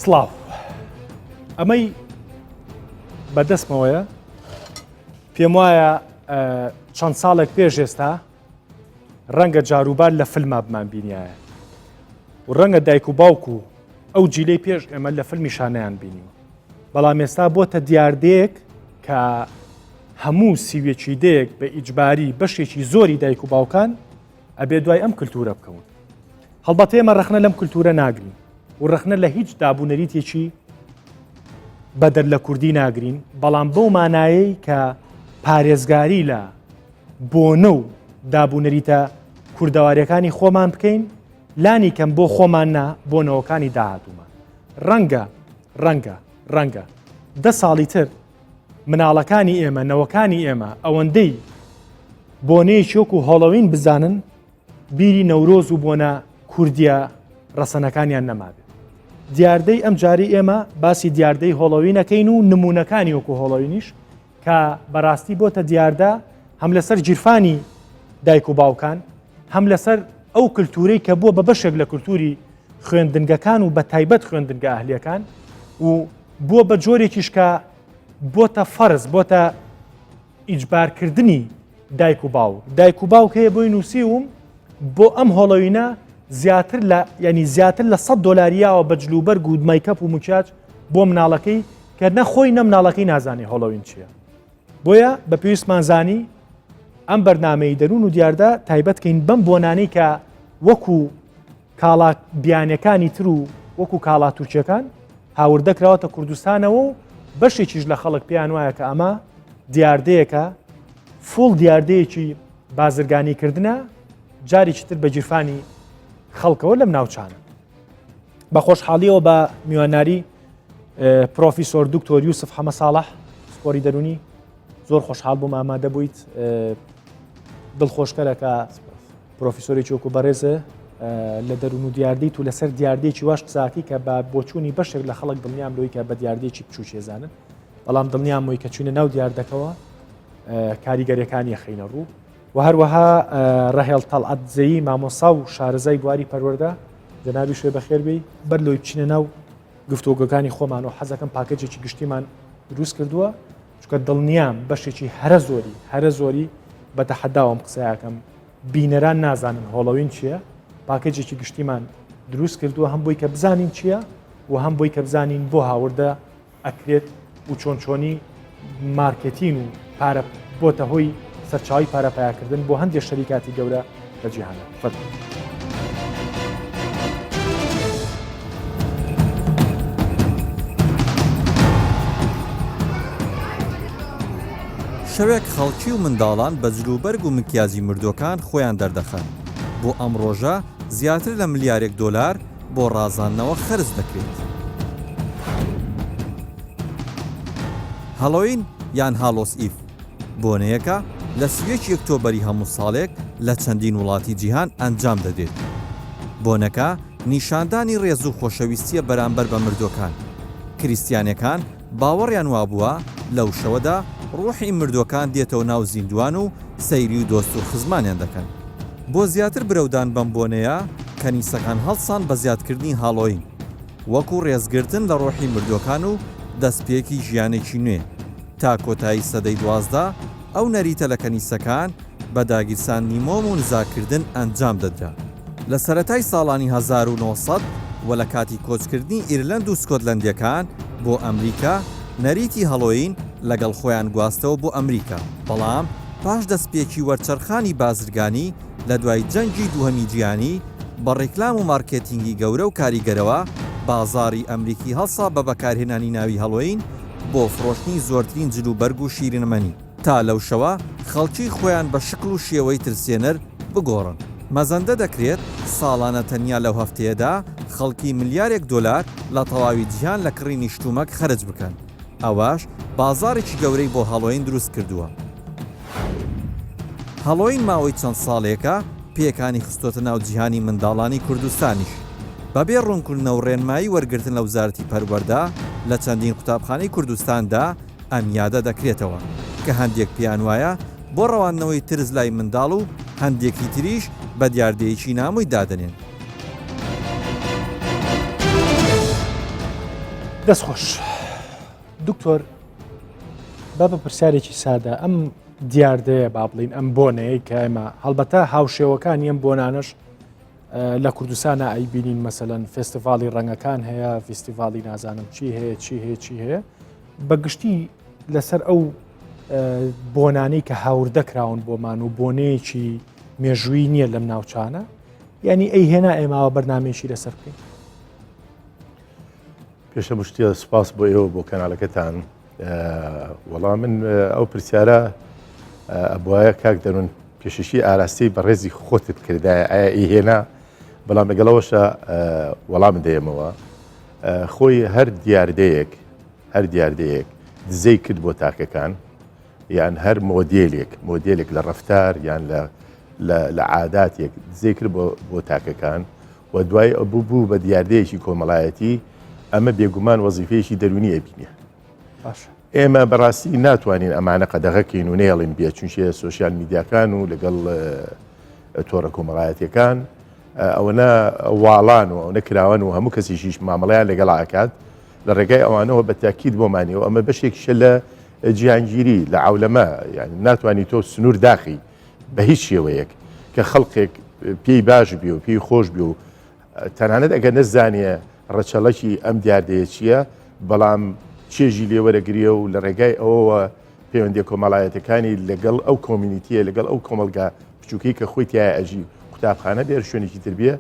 سڵاو ئەمەی بەدەستمەوەیە پێم وایە چەند ساڵێک پێش ئێستا ڕەنگە جاروبار لە فیلما بمان بینایە و ڕەنگە دایک و باوکو ئەو جیلەی پێش ئێمە لە فیلمی شانەیان بینیوە بەڵام ئێستا بۆتە دیاردەیەک کە هەموو سیوێکی دەیەک بە ئیجباری بەشێکی زۆری دایک و باوکان ئەبێ دوای ئەم کللتورە بکەون هەڵبەتە ئێمە ڕەخنە لەم کللتورە ناگرین و ڕەخنە لە هیچ دابوونەریتێکی بەدەر لە کوردی ناگرین بەڵام بەو مانایەی کە پارێزگاری لە بۆنە و دابوونەریتە کوردەواریەکانی خۆمان بکەین لانی کەم بۆ خۆمان نا بۆنەوەکانی داهاتوومان ڕەنگە 10 ساڵی تر مناڵەکانی ئێمە نەوەکانی ئێمە ئەوەندەی بۆنەیەکی وەکو هۆڵۆوین بزانن بیری نەورۆز و بۆنە کوردیە ڕەسەنەکانیان نەمابێت دیاردەی ئەم جاری ئێمە باسی دیاردەی هۆڵۆوینەکەین و نمونونەکانی وەکو هۆڵۆوینیش کە بەڕاستی بۆتە دیاردە هەم لەسەر جیرفانی دایک و باوکان هەم لەسەر ئەو کللتورەی کە بووە بە بەشێک لە کللتوری خوێندنگەکان و بە تایبەت خوێندنگە ئەهلیەکان و بووە بە جۆرێکیش کە بۆتە فەرز بۆتە ئیجبارکردنی دایک و باوک هەیە بۆی نووسیوم بۆ ئەم هۆڵۆوینە زیاتر لە $100 بە جلوبەرگ و مەیکەپ و موچاج بۆ مناڵەکەی کە نەخۆی نە مناڵەکەی نازانی هۆڵۆوین چییە بۆیە بە پێویستمان زانی ئەم بەرنامەی دەروون و دیاردە تایبەتکەین بەم بۆنانەی کە وەکو کاڵا بیانەکانی تر و وەکو کاڵا تورکیەکان هاوردەکراوەتە کوردستانەوە و بەشێکیش لە خەڵک پێیان وایە کە ئەمە دیاردەیەکە فڵ دیاردەیەکی بازرگانیکردنە جارێکی تر بە جیرفانی خەڵکەوە لەم ناوچانە بە خۆشحاڵیەوە بە میواناری پرۆفیسۆر دکتۆر یوسف حەمە ساڵح سپۆری دەرونی زۆر خۆشحاڵ بووم ئامادە بوویت دڵخۆشکەرەکە پرۆفیسۆرێکی وەکو بەڕێزە لە دەروون و دیاردەیت و لەسەر دیاردەیەکی واش قساکی کە بە بۆچوونی بەشێک لە خەڵک دڵنیام لەوەی کە بە دیاردەیەکی بچوو چێزانن بەڵام دڵنیام وی کە چوونە ناو دیاردەکەەوە کاریگەریەکانی خینە ڕوو و هەروەها ڕەهێڵ تەڵعەت زەیی مامۆسا و شارەزای بواری پەروەردە جەنابی شوێ بەخێربێی بەر لەوەی بچینە ناو گفتوگەکانی خۆمان و حەزەکەم پاکێجێکی گشتیمان دروست کردووە چکە دڵنیام بەشێکی هەرە زۆری بە تەحەداوەم قسەیەکەم بینەران نازانن هۆڵۆوین چییە پاکێجێکی گشتیمان دروست کردووە هەم بۆی کە بزانین چییە و هەم بۆی کە بزانین بۆ هاوردە ئەکرێت و چۆنی مارکتین و پارە بۆتە هۆی سەرچاوی پارەپایاکردن بۆ هەندێک شەریکاتی گەورە لە جیهانە شەوێک خەڵکی و منداڵان بە جلوبەرگ و مکیازی مردوەکان خۆیان دەردەخەن بۆ ئەم ڕۆژە زیاتر لە $1 بۆ ڕازاندنەوە خەرج دەکرێت. هەڵۆوین یان هالۆس ئیف بۆنەیەکە لە 3 ئۆکتۆبەری هەموو ساڵێک لە چەندین وڵاتی جیهان ئەنجام دەدرێت. بۆنەکە نیشاندانی ڕێز و خۆشەویستیە بەرامبەر بە مردوەکان. کریستیانەکان باوەڕیان وابووە لەو شەوەدا ڕوحی مردوەکان دێتەوە ناو زیندوان و سەیری و دۆست و خزمانیان دەکەن. بۆ زیاتر برەودان بەم بۆنەیە کەنیسەکان هەڵسان بە زیادکردنی هاڵۆین وەکو ڕێزگرتن لە ڕۆحی مردوەکان و دەستپێکی ژیانێکی نوێ تا کۆتایی سەدەی 12 ئەو نەریتە لە کەنیسەکان بە داگیرساندنی مۆم و نزاکردن ئەنجام دەدرا. لە سەرەتای ساڵانی 1900 و لە کاتی کۆچکردنی ئیرلەند و سکۆتلەندیەکان بۆ ئەمریکا نەریتی هەڵۆین لەگەڵ خۆیان گواستەوە بۆ ئەمریکا بەڵام پاش دەستپێکی وەرچەرخانی بازرگانی لە دوای جەنگی دووهەمی جیهانی بە ڕێکلام و مارکێتینگی گەورە و کاریگەرەوە بازاڕی ئەمریکی هەڵسا بە بەکارهێنانی ناوی هەڵۆین بۆ فرۆشتنی زۆرترین جلوبەرگ و شیرینەمەنی تا لەو شەوە خەڵکی خۆیان بە شکل و شێوەی ترسێنەر بگۆڕن. مەزەندە دەکرێت ساڵانە تەنیا لەو هەفتەیەدا خەڵکی $1 لە تەواوی جیهان لە کڕینی شتومەک خەرج بکەن. ئەوەش بازارێکی گەورەی بۆ هەڵۆین دروست کردووە. هەڵۆین ماوەی چەند ساڵێکە پێکانی خستۆتە ناو جیهانی منداڵانی کوردستانیش بەبێ ڕوونکردنە و ڕێنمایی وەرگرتن لە وزارەتی پەروەردە لە چەندین قوتابخانەی کوردستاندا ئەم یادە دەکرێتەوە کە هەندێک پیان وایە بۆ ڕەوانەوەی ترس لای منداڵ و هەندێکی تریش بە دیاردەیەکی نامۆی دادنێن. دەستخۆش دکتۆر با بە پرسیارێکی سادە ئەم دیاردەیە با بڵین ئەم بۆنەیە کە ئێمە هەڵبەتە هاوشێوەکانی ئەم بۆنانش لە کوردستانە ئەیبینین مەسەلەن فستیڤاڵی ڕەنگەکان هەیە فستیڤاڵی نازانم چی هەیە چی هەیە بەگشتی لەسەر ئەو بۆنانەی کە هاوردەکراون بۆمان و بۆنەیەکی مێژووی نییە لەم ناوچانە ینی ئەی هێنا ئێماوە بەرنامێکی لەسەر بکەین. پێشە مشتە سپاس بۆ ئێوە بۆ کەناڵەکەتان وەڵام من ئەو پرسیارە ئەبواە کاک دەروون پێششی ئاراستی بە ڕێزی خۆتت کردایە ئایا ئیهێنا بەڵام لەگەڵەوەشە وەڵام دێمەوە خۆی هەر دیاردەیەک دزەی کرد بۆ تاکەکان یان هەر مۆدێلێک لە ڕەفتار یان لە عاداتێک دزەی کرد بۆ تاکەکان و دوای بوو بە دیاردەیەکی کۆمەڵایەتی ئەمە بێگومان وەزیفەیەکی دەرونی ئەبینە. ئێمە بەڕاستی ناتوانین ئەمانە قەدەغەکەین و نێڵین بێ چونشە سوۆسیال میدیاکان و لەگەڵ تۆڕە کۆمەڵایەتەکان ئەوەنە واڵان و ئەوە کراون و هەموو کەسیشیش مامەڵیان لەگەڵ ئاکات لە ڕێگای ئەوانەوە بە تاکید بۆمانیەوە ئەمە بەشێکشە لە جیهانگیری لە عولەمە یعنی ناتوانانی تۆ سنوور داخی بە هیچ شێوەیەک کە خەڵقێک پێی باش بی و پێی خۆش بی و تەنانەت ئەگەر نەزانیە ڕەچەڵەکی ئەم دیاردەیە چییە بەڵام چێژی لێوەرەگریە و لە ڕێگای ئەوەوە پەیوەندی کۆمەڵایەتەکانی لەگەڵ ئەو کۆمیونیتیە لەگەڵ ئەو کۆمەلگا بچووکەی کە خۆی تایە ئەژی قوتابخانە بێر شوێنێکی تربیە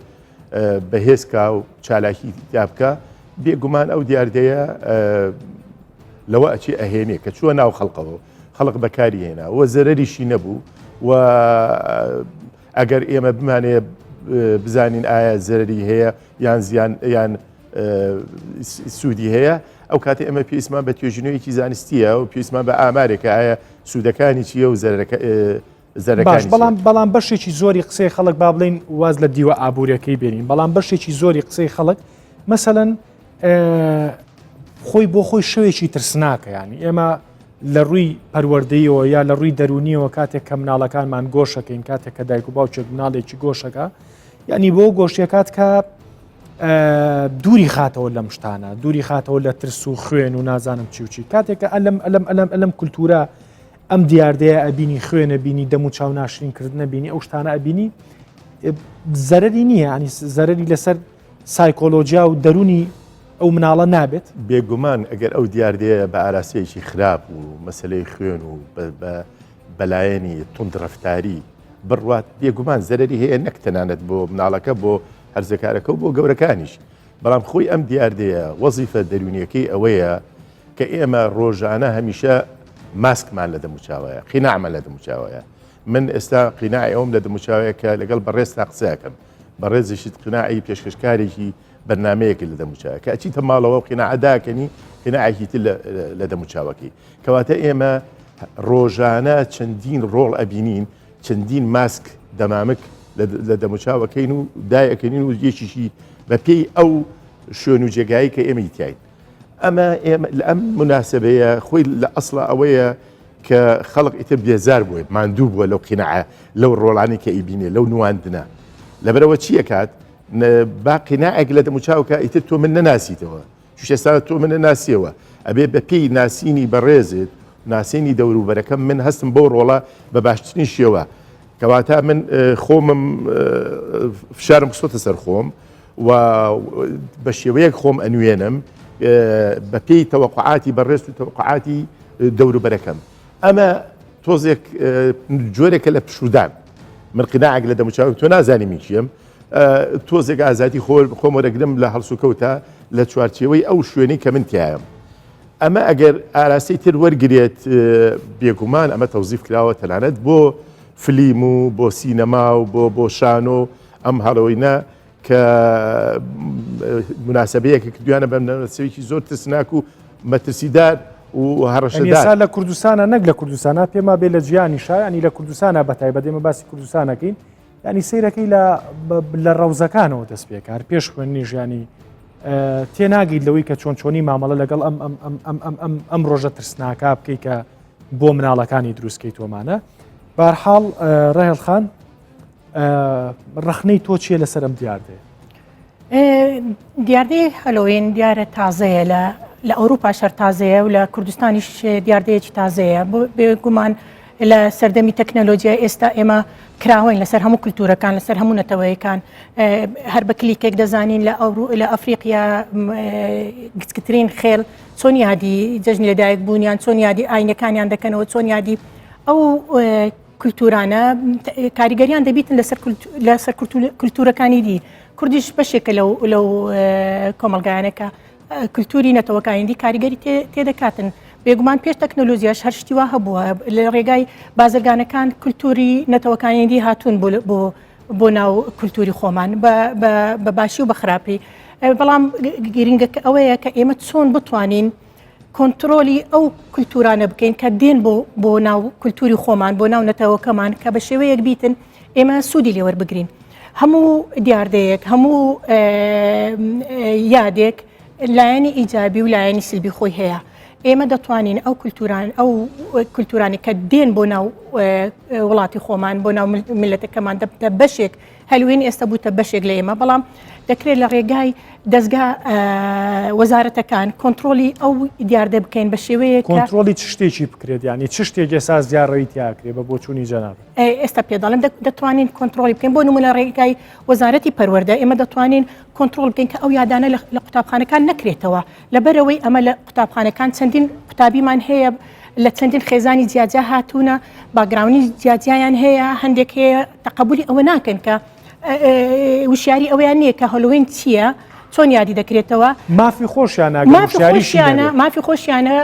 بەهێزکا و چالاکی تابکە بێگومان ئەو دیاردەیە لەوە ئەچی ئەهێنێ کە چووە ناو خەڵقەوە خەڵق بەکاری هێنا وە زەرەریشی نەبوو و ئەگەر ئێمە بمانێ بزانین ئایا زەرری هەیە یان زیان یان سوودی هەیە ئەو کاتێ ئەمە پێویستمان بە توێژینەوەیکی زانستیە و پێویستمان بە ئامارێکە ئایا سوودەکانی چییە و زەرەکانی بەڵام بەشێکی زۆری قسەی خەڵک با بڵین واز لە دیوە ئابوووریەکەی بێنین بەڵام بەشێکی زۆری قسەی خەڵک مەسەلەن خۆی بۆ خۆی شەوێکی ترسناکە ینی ئێمە لە ڕووی پەروەردەیەوە یا لە ڕووی دەرونیەوە کاتێک کە مناڵەکانمان گۆشەکەین کاتێک کە دایک و باوچێک مناڵێکی گۆشەکە ینی بۆ گۆشتێکات کە دووری خاتەوە لەم شتانە دووری خاتەوە لە ترس و خوێن و نازانم چی کاتێککە ئەلم کولتورە ئەم دیاردەیە ئەبینی خوێنە بینی دەم و چاو ناشرینکردنە بینی ئەو شتانە ئەبینی زەرری نییە ینی زەرری لەسەر سایکۆلۆژیا و دەرونی ئەو مناڵە نابێت بێگومان ئەگەر ئەو دیاردەیە بە ئاراسەیەکی خراپ و مەسلەی خوێن و بەلایەنی تونندڕەفتاری بڕوات بێگومان زەرری هەیە نەکتەنانەت بۆ مناڵەکە بۆ هەرزەکارەکە و بۆ گەورەکانیش بەڵام خۆی ئەم دیاردەیە وەزیفە دەرونیەکەی ئەوەیە کە ئێمە ڕۆژانە هەمیشە ماسکمان لە دەموچاوەیە قیناعمە لە دەموچاوەیە من ئێستا قیناعی ئەوم لە دەموچاوەیە کە لەگەڵ بەڕێستا قسەکەم بەڕێزیشت قیناعی پێشکەشکارێکی بەرنمەیەکی لە دەموچاوە کە ئەچیتە ماڵەوە قیناعەداکەنی قیناعێکی تر لە دەموچاوەکەی کەواتە ئێمە ڕۆژانە چەندین ڕۆڵ ئەبینین چەندین ماسک دەمامک لە دەموچاوەکەین و دایەکەنین و یەکیشی بە پێی ئەو شوێن و جێگایی کە ئێمە تایین ئەمە ئەم مناسبەیە خۆی لە ئەسڵە ئەوەیە کە خەڵق ئیتر بێزار بووە ماندوو بووە لەو قیناعە لەو ڕۆڵانی کە ئیبینێ لەو نواندنە لەبەرەوە چییە کات با قیناعێک لە دەموچاوکە ئیتر تۆ من نەناسیتەوە شێستا تۆ من ناسیەوە ئەبێ بە پێی ناسینی بەڕێزت ناسینی دەوروبەرەکەم من هەستم بۆ ڕۆڵە بە باشترین شێوە کەواتە من خۆمم فشارم قسۆتە سەر خۆم و بە شێوەیەک خۆم ئەنوێنم بە پێی تەوەقعاتی بەڕێز و تەوەقعاتی دەوروبەرەکەم ئەمە تۆزێک جۆرێکە لە پشودان من قیناعێک لە دەموچاوی تۆ نازانی من چیم تۆزێک ئازادی خۆم وەرەگرم لە هەڵسوکەوتە لە چوارچێوەی ئەو شوێنەی کە من تایەم ئەمە ئەگەر ئاراستەی تر وەرگێت بێگومان ئەمە تەوزیف کراوە تەنانەت بۆ فلیم و بۆ سینەما و بۆ شانۆ ئەم هەڵەوەینە کە مناسبەیەکە کردویانە بەم نەوەسەوێکی زۆر ترسناک و مەترسیدار و هەڕەشەدار لە کوردستانە نەک لە کوردستانە پێما بێ لە جیانی شایانی لە کوردستانە بەتایبەت ئێمە باسی کوردستانەکەین ینی سیرەکەی لە ڕەوزەکانەوە دەست پێکار پێش خوێنی ژیانی تێناگیت لەوەی کە چۆنی مامەڵە لەگەڵ ئەم ڕۆژە ترسناکە بکەی کە بۆ مناڵەکانی دروستکەی تۆمانە بەرحاڵ ڕاهێڵخان ڕخنەی تۆ چیە لەسەر ئەم دیاردەیە؟ دیاردەی هەلۆوین دیارە تازەیە لە ئەوروپا شەر تازەیە و لە کوردستانیش دیاردەیەکی تازەیە بێگومان لە سەردەمی تەکنەلۆجیای ئێستا ئێمە کراوەین لەسەر هەموو کولتورەکان لەسەر هەموو نەتەوەیەکان هەر بە کلیکێک دەزانین لە ئەفریقیا گچکترین خێڵ چۆن یادی جەژنی لەدایک بوونیان چۆن یادی ئاینەکانیان دەکەنەوە چۆن یادی ئەو کولتورانە کاریگەریان دەبیتن لەسەر کولتورەکانی دی کوردیش بەشێکە لەو کۆمەلگایانەکە کولتوری نەتەوەکانی کاریگەری تێدەکاتن بێگومان پێش تەکنۆلۆژیاش هەر شتیوا هەبووە لە ڕێگای بازرگانەکان کولتوری نەتەوەکانی هاتوون بۆ ناو کولتوری خۆمان بە باشی و بە خراپی بەڵام گرنگەکە ئەوەیە کە ئێمە چۆن بتوانین کۆنتترۆلی ئەو کولتورانە بکەین کە دێن بۆ ناو کولتوری خۆمان بۆ ناو نەتەوەکەمان کە بە شێوەیەک بیتن ئێمە سوودی لێوەربگرین هەموو دیاردەیەک هەموو یادێک لایەنی ئیجابی و لایەنی سلبی خۆی هەیە ئێمە دەتوانین ئەو کولتورانی کە دێن بۆ ناو وڵاتی خۆمان بۆ ناو ملەتەکەمان دەبتە بەشێک هەلوێن ئێستا بووتە بەشێک لە ئێمە بەڵام دەکرێت لە ڕێگای دەستگا وەزارەتەکان کۆنتترۆلی ئەو دیاردە بکەین بە شێوەیە کۆنتترۆلی چ شتێکی بکرێت یانی چ شتێک ئێستا زیارڕەوی تیاکرێ بە بۆچوونی جەناب ئێستا پێداڵم دەتوانین کۆنتترۆلی بکەین بۆ نمونە ڕێگای وەزارەتی پەروەردە ئێمە دەتوانین کۆنتترۆل بکەین کە ئەو یادانە لە قوتابخانەکان نەکرێتەوە لەبەرەوەی ئەمە لە قوتابخانەکان چەندین قوتابیمان هەیە لە چەندین خێزانی جیاجا هاتوونە باگراونی جیاجیایان هەیە هەندێک هەیە تەقبولی ئەوە ناکەن کە وشیاری ئەویان نییە کە هەلوێن چییە چۆن یادی دەکرێتەوە مافی خۆشیانە مافی خۆشیانە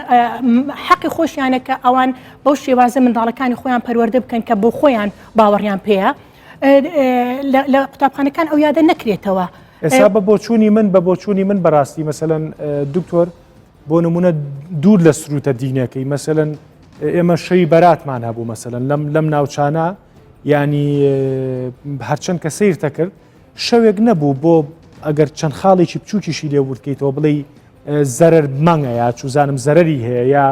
حەقی خۆشیانە کە ئەوان بەو شێوازە منداڵەکانی خۆیان پەروەردە بکەن کە بۆ خۆیان باوەڕیان پێەیە لە قوتابخانەکان ئەو یادە نەکرێتەوە ئێستا بە بۆچوونی من بەڕاستی مەسەلەن دکتۆر بۆ نمونە دوور لە سروتە دینەکەی مەسەلەن ئێمە شەوی بەراتمان هەبوو مەسەلەن لەم ناوچانە ینی هەرچەند کە سیرتە کرد شەوێک نەبوو بۆ ئەگەر چەند خاڵێکی بچووکیشی لێ بکەیتەوە بڵێ زەرەر مانگە یا چوزانم زەرەری هەیە یا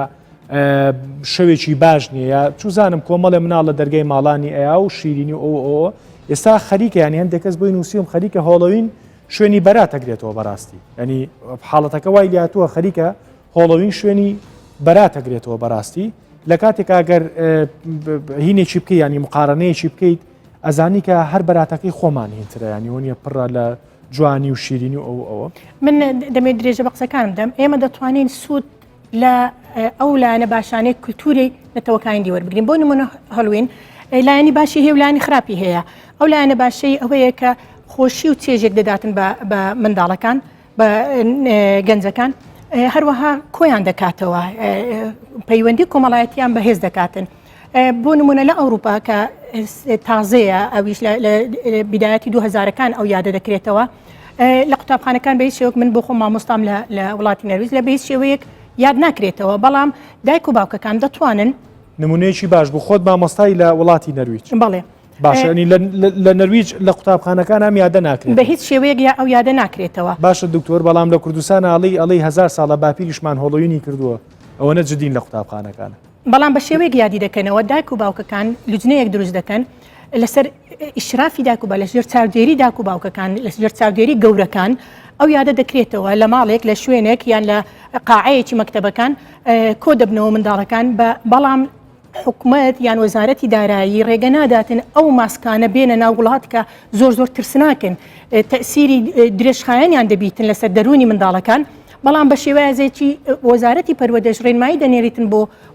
شەوێکی باش نییە یا چوزانم کۆمەڵێ مناڵ لە دەرگای ماڵانی ئەیا و شیرینی ئەوە ئێستا خەریکە ینی هەندێک کەس بۆی نووسیم خەریکە هۆڵەوین شوێنی بەراتەگرێتەوە بەڕاستی ینی حاڵەتەکە وای لاتووە خەریکە هۆڵەوین شوێنی بەراتەگرێتەوە بەڕاستی لە کاتێک ئەگەر هینێکی بکەیت ینی مقارنەیەکی بکەیت ئەزانی کە هەر بەراتەکەی خۆمان هینترە ینی وەنیە پڕە لە جوانی و شیرینی و ئەوە من دەمێت درێژە بە قسەکانم دەم ئێمە دەتوانین سوود لە ئەو لایەنە باشانەی کولتوری نەتەوەکانی دیوەربگرین بۆ نمونە هەڵوێن لایەنی باشی هەیە و لایەنی خراپی هەیە ئەو لایەنە باشەی ئەوەیە کە خۆشی و چێژێک دەداتن بە منداڵەکان بە گەنجەکان هەروەها کۆیان دەکاتەوە پەیوەندی کۆمەڵایەتیان بەهێز دەکاتن بۆ نمونە لە ئەوروپا کە تازەیە ئەویش لە بیدایەتی 2000ەکان ئەو یادە دەکرێتەوە لە قوتابخانەکان بە هیچ شێوەک من بۆ خۆم مامۆستام لە وڵاتی نەرویج لە بە هیچ شێوەیەک یاد ناکرێتەوە بەڵام دایک و باوکەکان دەتوانن نمونەیەکی باش بوو خۆت مامۆستای لە وڵاتی نەرویج بەڵێ باشنی لە نەرویج لە قوتابخانەکان ئەم یادە ناکرێت بە هیچ شێوەیەک یا ئەو یادە ناکرێتەوە باشە دکتۆر بەڵام لە کوردستان ئەڵی 1000 ساڵە باپیریشمان هۆڵۆوینی کردووە ئەوە نەجدین لە قوتابخانەکان بەڵام بە شێوەیەک یادی دەکەنەوە دایک و باوکەکان لوجنەیەک دروست دەکەن لەسەر ئیشرافی داک و بە لەژێر چاودێری داک و باوکەکان لەژێر چاودێری گەورەکان ئەو یادە دەکرێتەوە لە ماڵێک لە شوێنێک یان لە قاعەیەکی مەکتەبەکان کۆ دەبنەوە منداڵەکان بەڵام حکومت یان وەزارەتی دارایی ڕێگە ناداتن ئەو ماسکانە بێنە ناو وڵات کە زۆر ترسناکن تەسیری درێژخایەنیان دەبیتن لەسەر دەرونی منداڵەکان بەڵام بە شێوازێکی وەزارەتی پەروەردەش ڕێنمایی دەنێریتن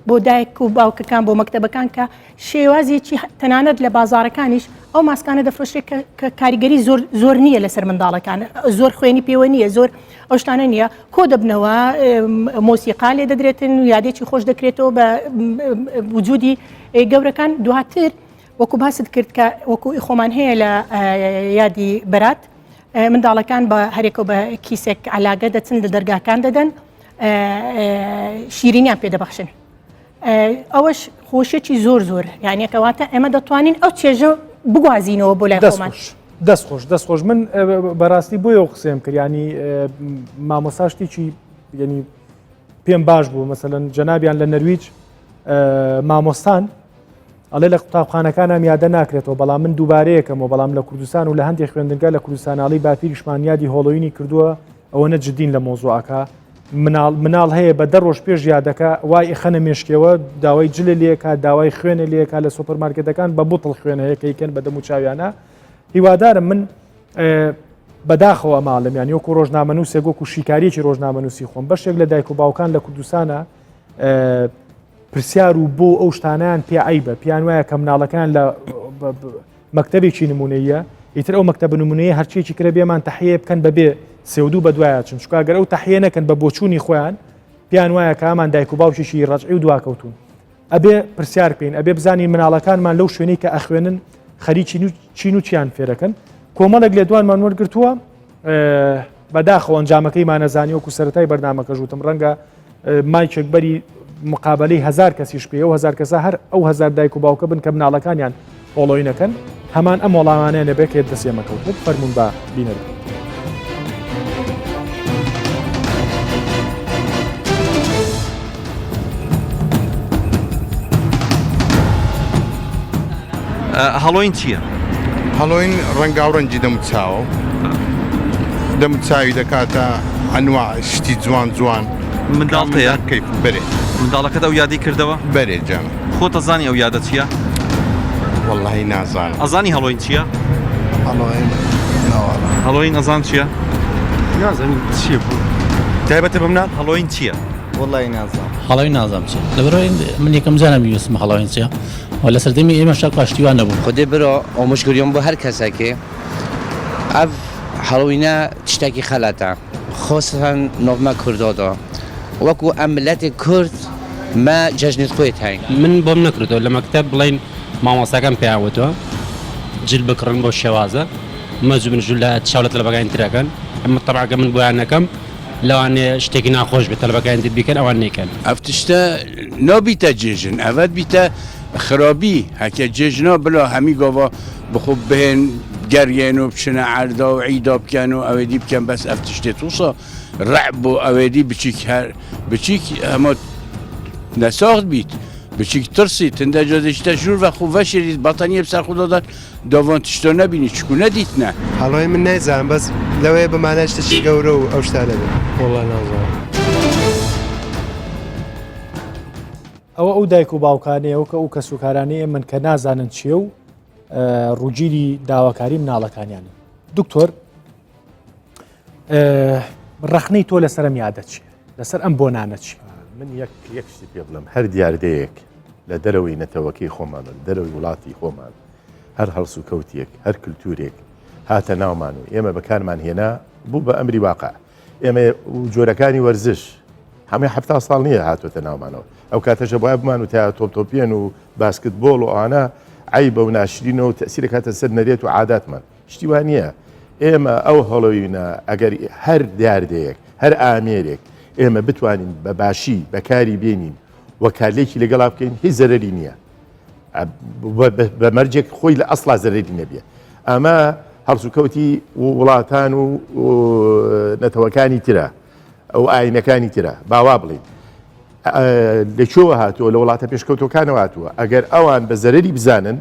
بۆ دایک و باوکەکان بۆ مەکتەبەکان کە شێوازێکی تەنانەت لە بازارەکانیش ئەو ماسکانە دەفرۆشێت کە کاریگەری زۆر نییە لەسەر منداڵەکان زۆر خوێنی پێوە نییە زۆر ئەو شتانە نییە کۆ دەبنەوە مۆسیقا لێ دەدرێتن یادێکی خۆش دەکرێتەوە بە وجودی گەورەکان دواتر وەکو باست کرد کە وەکو خۆمان هەیە لە یادی بەرات منداڵەکان بە هەرێکەوە بە کیسێک علاگە دەچن لە دەرگاکان دەدەن شیرینیان پێدەبەخشن ئەوەش خۆشێکی زۆر یانیەکەواتە ئێمە دەتوانین ئەو چێژە بگوازینەوە بۆ لای خۆمان دەستخۆش من بەڕاستی بۆیەوە قسەم کرد ینی مامۆساشتێکی ینی پێم باش بوو مەسەلەن جەنابیان لە نەرویج مامۆستان ئەڵێ لە قوتابخانەکانم یادە ناکرێتەوە بەڵام من دووبارەیەکەمەوە بەڵام لە کوردستان و لە هەندێک خوێندنگا لە کوردستاناڵی باپیریشمان یادی هۆڵۆوینی کردووە ئەوە نەجدین لە مۆزوعەکە مناڵ هەیە بە 10 ڕۆژ پێش یادەکە وای خەنە مێشکەوە داوای جلە لێکا داوای خوێنە لێکا لە سوپەرمارکێتەکان بە بوتڵ خوێنەیەکەیکەن بە دەم و چاویانە هیوادارم من بەداخەوە ماڵم یان وەکو ڕۆژنامەنووسێک وەکو شیکاریەکی ڕۆژنامەنووسی خۆم بەشێک لە دایک و باوکان لە کوردستانە پرسیار و بۆ ئەو شتانیان پێ عیبە پیان وایە کە مناڵەکان لە مەکتەبێکی نمونەیە ئیتر ئەو مەکتەب نمونەیە هەرچیەکی کرە بێمان تەحیە بکەن بەبێ سێودوو بە دوایە چن چکگەر ئەو تەحیە نەکەن بە بۆچوونی خۆیان پیان وایە کە ئامان دایک و باوکیشی ڕەجعی و دواکەوتون ئەبێ پرسیار بکەین ئەبێ بزانین مناڵەکانمان لەو شوێنەی کە ئەخوێنن خەریکی چین و چیان فێرەکەن کۆمەڵێک لێدوانمان وەرگرتووە بەداخەوە ئەنجامەکەیمان نەزانی وەکو سەرەتای بەردامەکە ژوتم ڕەنگە مایکێک بەری مقابلەی 1000 کەسیش پێ و 1000 کەسە هەر ئەو 1000 دایک و باوکە بن کە مناڵەکانیان ئۆڵۆینەکەن هەمان ئەم وەڵامانەیە نەبێت دەسێمەکەوت فەرمون بە بینەر هەڵۆین چییە؟ هەڵۆین ڕەنگاوڕەنجی دەموچاوە دەموچاوی دەکاتە ئەنواع شتی جوان جوان منداڵتەیە کەیف بەرێ منداڵەکەت ئەو یادی کردەوە؟ بەرێ جانە خۆت ئەزانی ئەو یادە چییە؟ وەڵڵاهی نازانم ئەزانی هەڵۆین چییە؟ هەڵۆین ئەزان چییە؟ نازانم چییە بوو تایبەتە بمنان هەڵۆین چییە؟ وەڵڵاهی نازانم هەڵاوی نازانم چی لەبەرەوەی من یەکەم جارم ویستم هەڵاوین چییە و لە سەردەمی ئێمە شەق پاشتیوان نەبوو خودێ برۆ ئۆمشگریۆم بۆ هەر کەسێکێ ئەv هەڵۆوینە تشتێکی خەلاتە خۆسەن نۆڤمە کوردۆدا وەکو ئەم ملەتی کورد مە جەژنیت خۆیت هەین من بۆم نەکردەوە لە مەکتەب بڵین مامۆستاکەم پێیاوتەوە جل بکڕن بۆ شێوازە مەزوو من ژوو لە چاولەت لە بەگانی ترەکەن ئەمە تەبعکە من بۆیان نەکەم لەوانێ شتێکی ناخۆش بێت تەلبەکان بیکەن ئەوان نیکەن ئەف تشتە نابیتە جێژن ئەوەت بیتە خراپی هەکە جێژنەوە بڵۆ هەمی گۆڤە بخۆ بهێن گەریێن و بچنە عەردا و عیدا بکەن و ئەوێدی بکەن بەس ئەف تشتێت وسە ڕەع بۆ ئەوێدی بچیک ئەمە نەساخت بیت بچیک ترسی تندە جۆدەشتە ژوور و خوڤەشێریت بەتەنیە بسەر خودۆدات داوان تشتۆ نەبینی چکو نەدیتنە هەڵۆی من نەیزانم بەس لەوەیە بەمانە شتێکی گەورە و ئەو شتانە بێت وەڵڵا نازانم ئەو دایک و باوکانەیە ئەو کەس و کارانەیە من کە نازانن چییە و ڕووگیری داواکاری مناڵەکانیانە دکتۆر ڕەخنەی تۆ لەسەرم یادە چیە لەسەر ئەم بۆ نانە چی من یەک شتی پێ بڵم هەر دیاردەیەک لە دەرەوەی نەتەوەکەی خۆمان دەرەوەی وڵاتی خۆمان هەر هەڵسو کەوتێک هەر کللتورێک هاتە ناومان و ئێمە بەکارمان هێنا بوو بە ئەمری واقع ئێمە جۆرەکانی وەرزش هەمووی 7 ساڵ نییە هاتوۆتە ناومانەوە ئەو کاتەشە بۆە بمان و تا تۆپتۆپیان و باسکتبۆڵ و ئانا عیبە و ناشرینەوە و تەسیرە کاتە سەر نەرێت و عاداتمان شتیوان نییە ئێمە ئەو هەڵۆوینە ئەگەر هەر دیاردەیەک هەر ئامێرێک ئێمە بتوانین بە باشی بەکاری بێنین و کارلێکی لەگەڵا بکەین هیچ زەرری نییە بە مەرجێک خۆی لە ئەسڵا زەرری نەبێ ئەمە هەڵسوکەوتی وڵاتان و نەتەوەکانی ترە ئەو ئاینەکانی ترە باوا بڵین لەکوێوە هاتووە لە وڵاتە پێشکەوتەکانەوە هاتووە ئەگەر ئەوان بە زەرری بزانن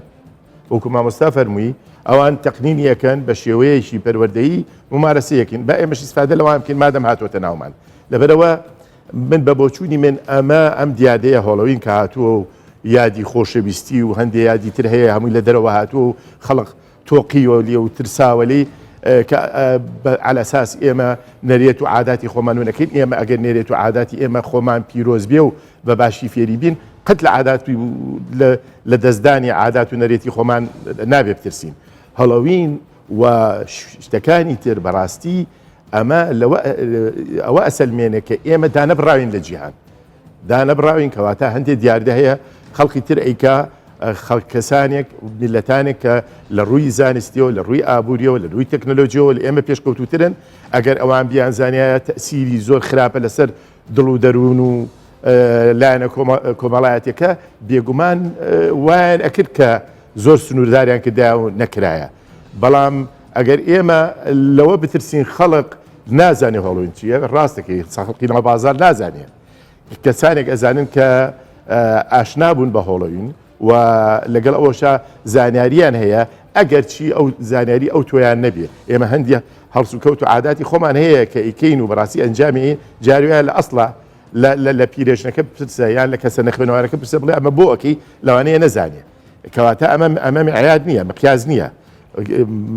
وەکو مامۆستا فەرمووی ئەوان تەقنینیەکەن بە شێوەیەکی پەروەردەیی ممارەسەیەکین بە ئێمەش ئیسفادە لەوان بکەین مادەم هاتوۆتە ناومان لەبەرەوە من بە بۆچوونی من ئەم دیادەیە هۆڵەوین کە هاتووە و یادی خۆشەویستی و هەندێک یادی تر هەیە هەمووی لە دەرەوە هاتووە و خەڵق تۆقیوە لێ و ترساوەلی کە على ئەساس ئێمە نەرێت و عاداتی خۆمان و نەکەین ئێمە ئەگەر نێرێت و عاداتی ئێمە خۆمان پیرۆز بێ و بە باشی فێری بین قەت لە عادات لە دەستدانی عادات و نەرێتی خۆمان نابێ بترسین هەڵۆوین و شتەکانی تر بەڕاستی ئەمە ئەوە ئەسەلمێنێ کە ئێمە دانەبراوین لە جیهان دانەبراوین کەواتە هەندێک دیاردە هەیە خەڵکی تر ئەیکا کەسانێک میلەتانێک کە لە ڕووی زانستیەوە لە ڕووی ئابوووریەوە لە ڕووی تەکنۆلۆژیەوە لە ئێمە پێشکەوتوترن ئەگەر ئەوان بیان زانایە تەسیری زۆر خراپە لەسەر دڵ و دەروون و لایەنە کۆمەڵایەتەکە بێگومان وایان ئەکرد کە زۆر سنوورداریان کردایە و نەکرایە بەڵام ئەگەر ئێمە لەوە بترسین خەڵق نازانێ هەڵۆین چیە ڕاستەکەی خەڵقی ناوبازار نازانێ کەسانێک ئەزانن کە ئاشنابوون بە هەڵۆین و لەگەڵ ئەوەشە زانیاریان هەیە ئەگەر چی ئەو زانیاری ئەو تۆیان نەبێ ئێمە هەڵسو کەوت و عاداتی خۆمان هەیە کە ئیکەین و بەڕاستی ئەنجامی جاروایە لە ئەسڵە لە پیرێژنەکە پرسە یان لە کەسە نەخوێنەوارەکە پرسە بڵێ ئەمە بۆ ئەوکەی لەوانەیە نەزانێ کەواتە ئەمە عیاد نییە مقیاز نییە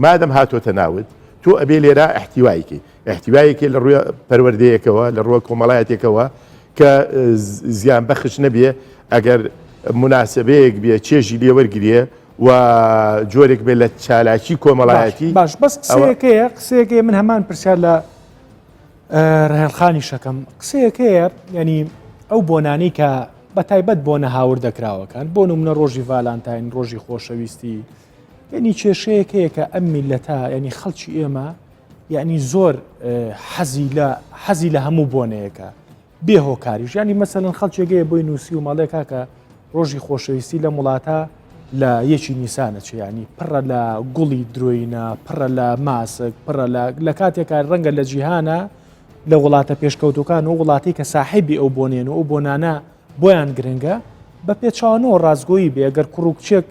مادەم هاتۆتە ناوت تۆ ئەبێ لێرە احتیوایکی لە ڕووی پەروەردەیەکەوە لە ڕووە کۆمەڵایەتێکەوە کە زیان بەخش نەبێ ئەگەر مناسبەیەک بێ چێژی لێ وەرگریە و جۆرێک بێ لە چالاکی کۆمەڵایەتی باش بەس قسەیەکەیە من هەمان پرسیار لە ڕێڵخانی شەکەم قسەیەکەیە ینی ئەو بۆنانی کە بە تایبەت بۆنە هاور دەکراوەکان بۆ نمونە ڕۆژی ڤالانتاین ڕۆژی خۆشەویستی ینی کێشەیەکەیە کە ئەم میلەتە ینی خەڵکی ئێمە یعنی زۆر حەزی لە هەموو بۆنەیەەکە بێ هۆکاریش ینی مەسەلەن خەڵکێگەیە بۆی نووسی و ماڵێکا کە ڕۆژی خۆشەویستی لە وڵاتە لە یەکی نیسانە چ ینی پڕە لە گوڵی درۆینە پڕە لە ماسک پڕە لە کاتێکە ڕەنگە لە جیهانە لە وڵاتە پێشکەوتەکان و وڵاتی کە ساحیبی ئەو بۆنێن و ئەو بۆنانە بۆیان گرنگە بە پێچوانەوە ڕازگۆیی بێ ئەگەر کوڕ و کچێک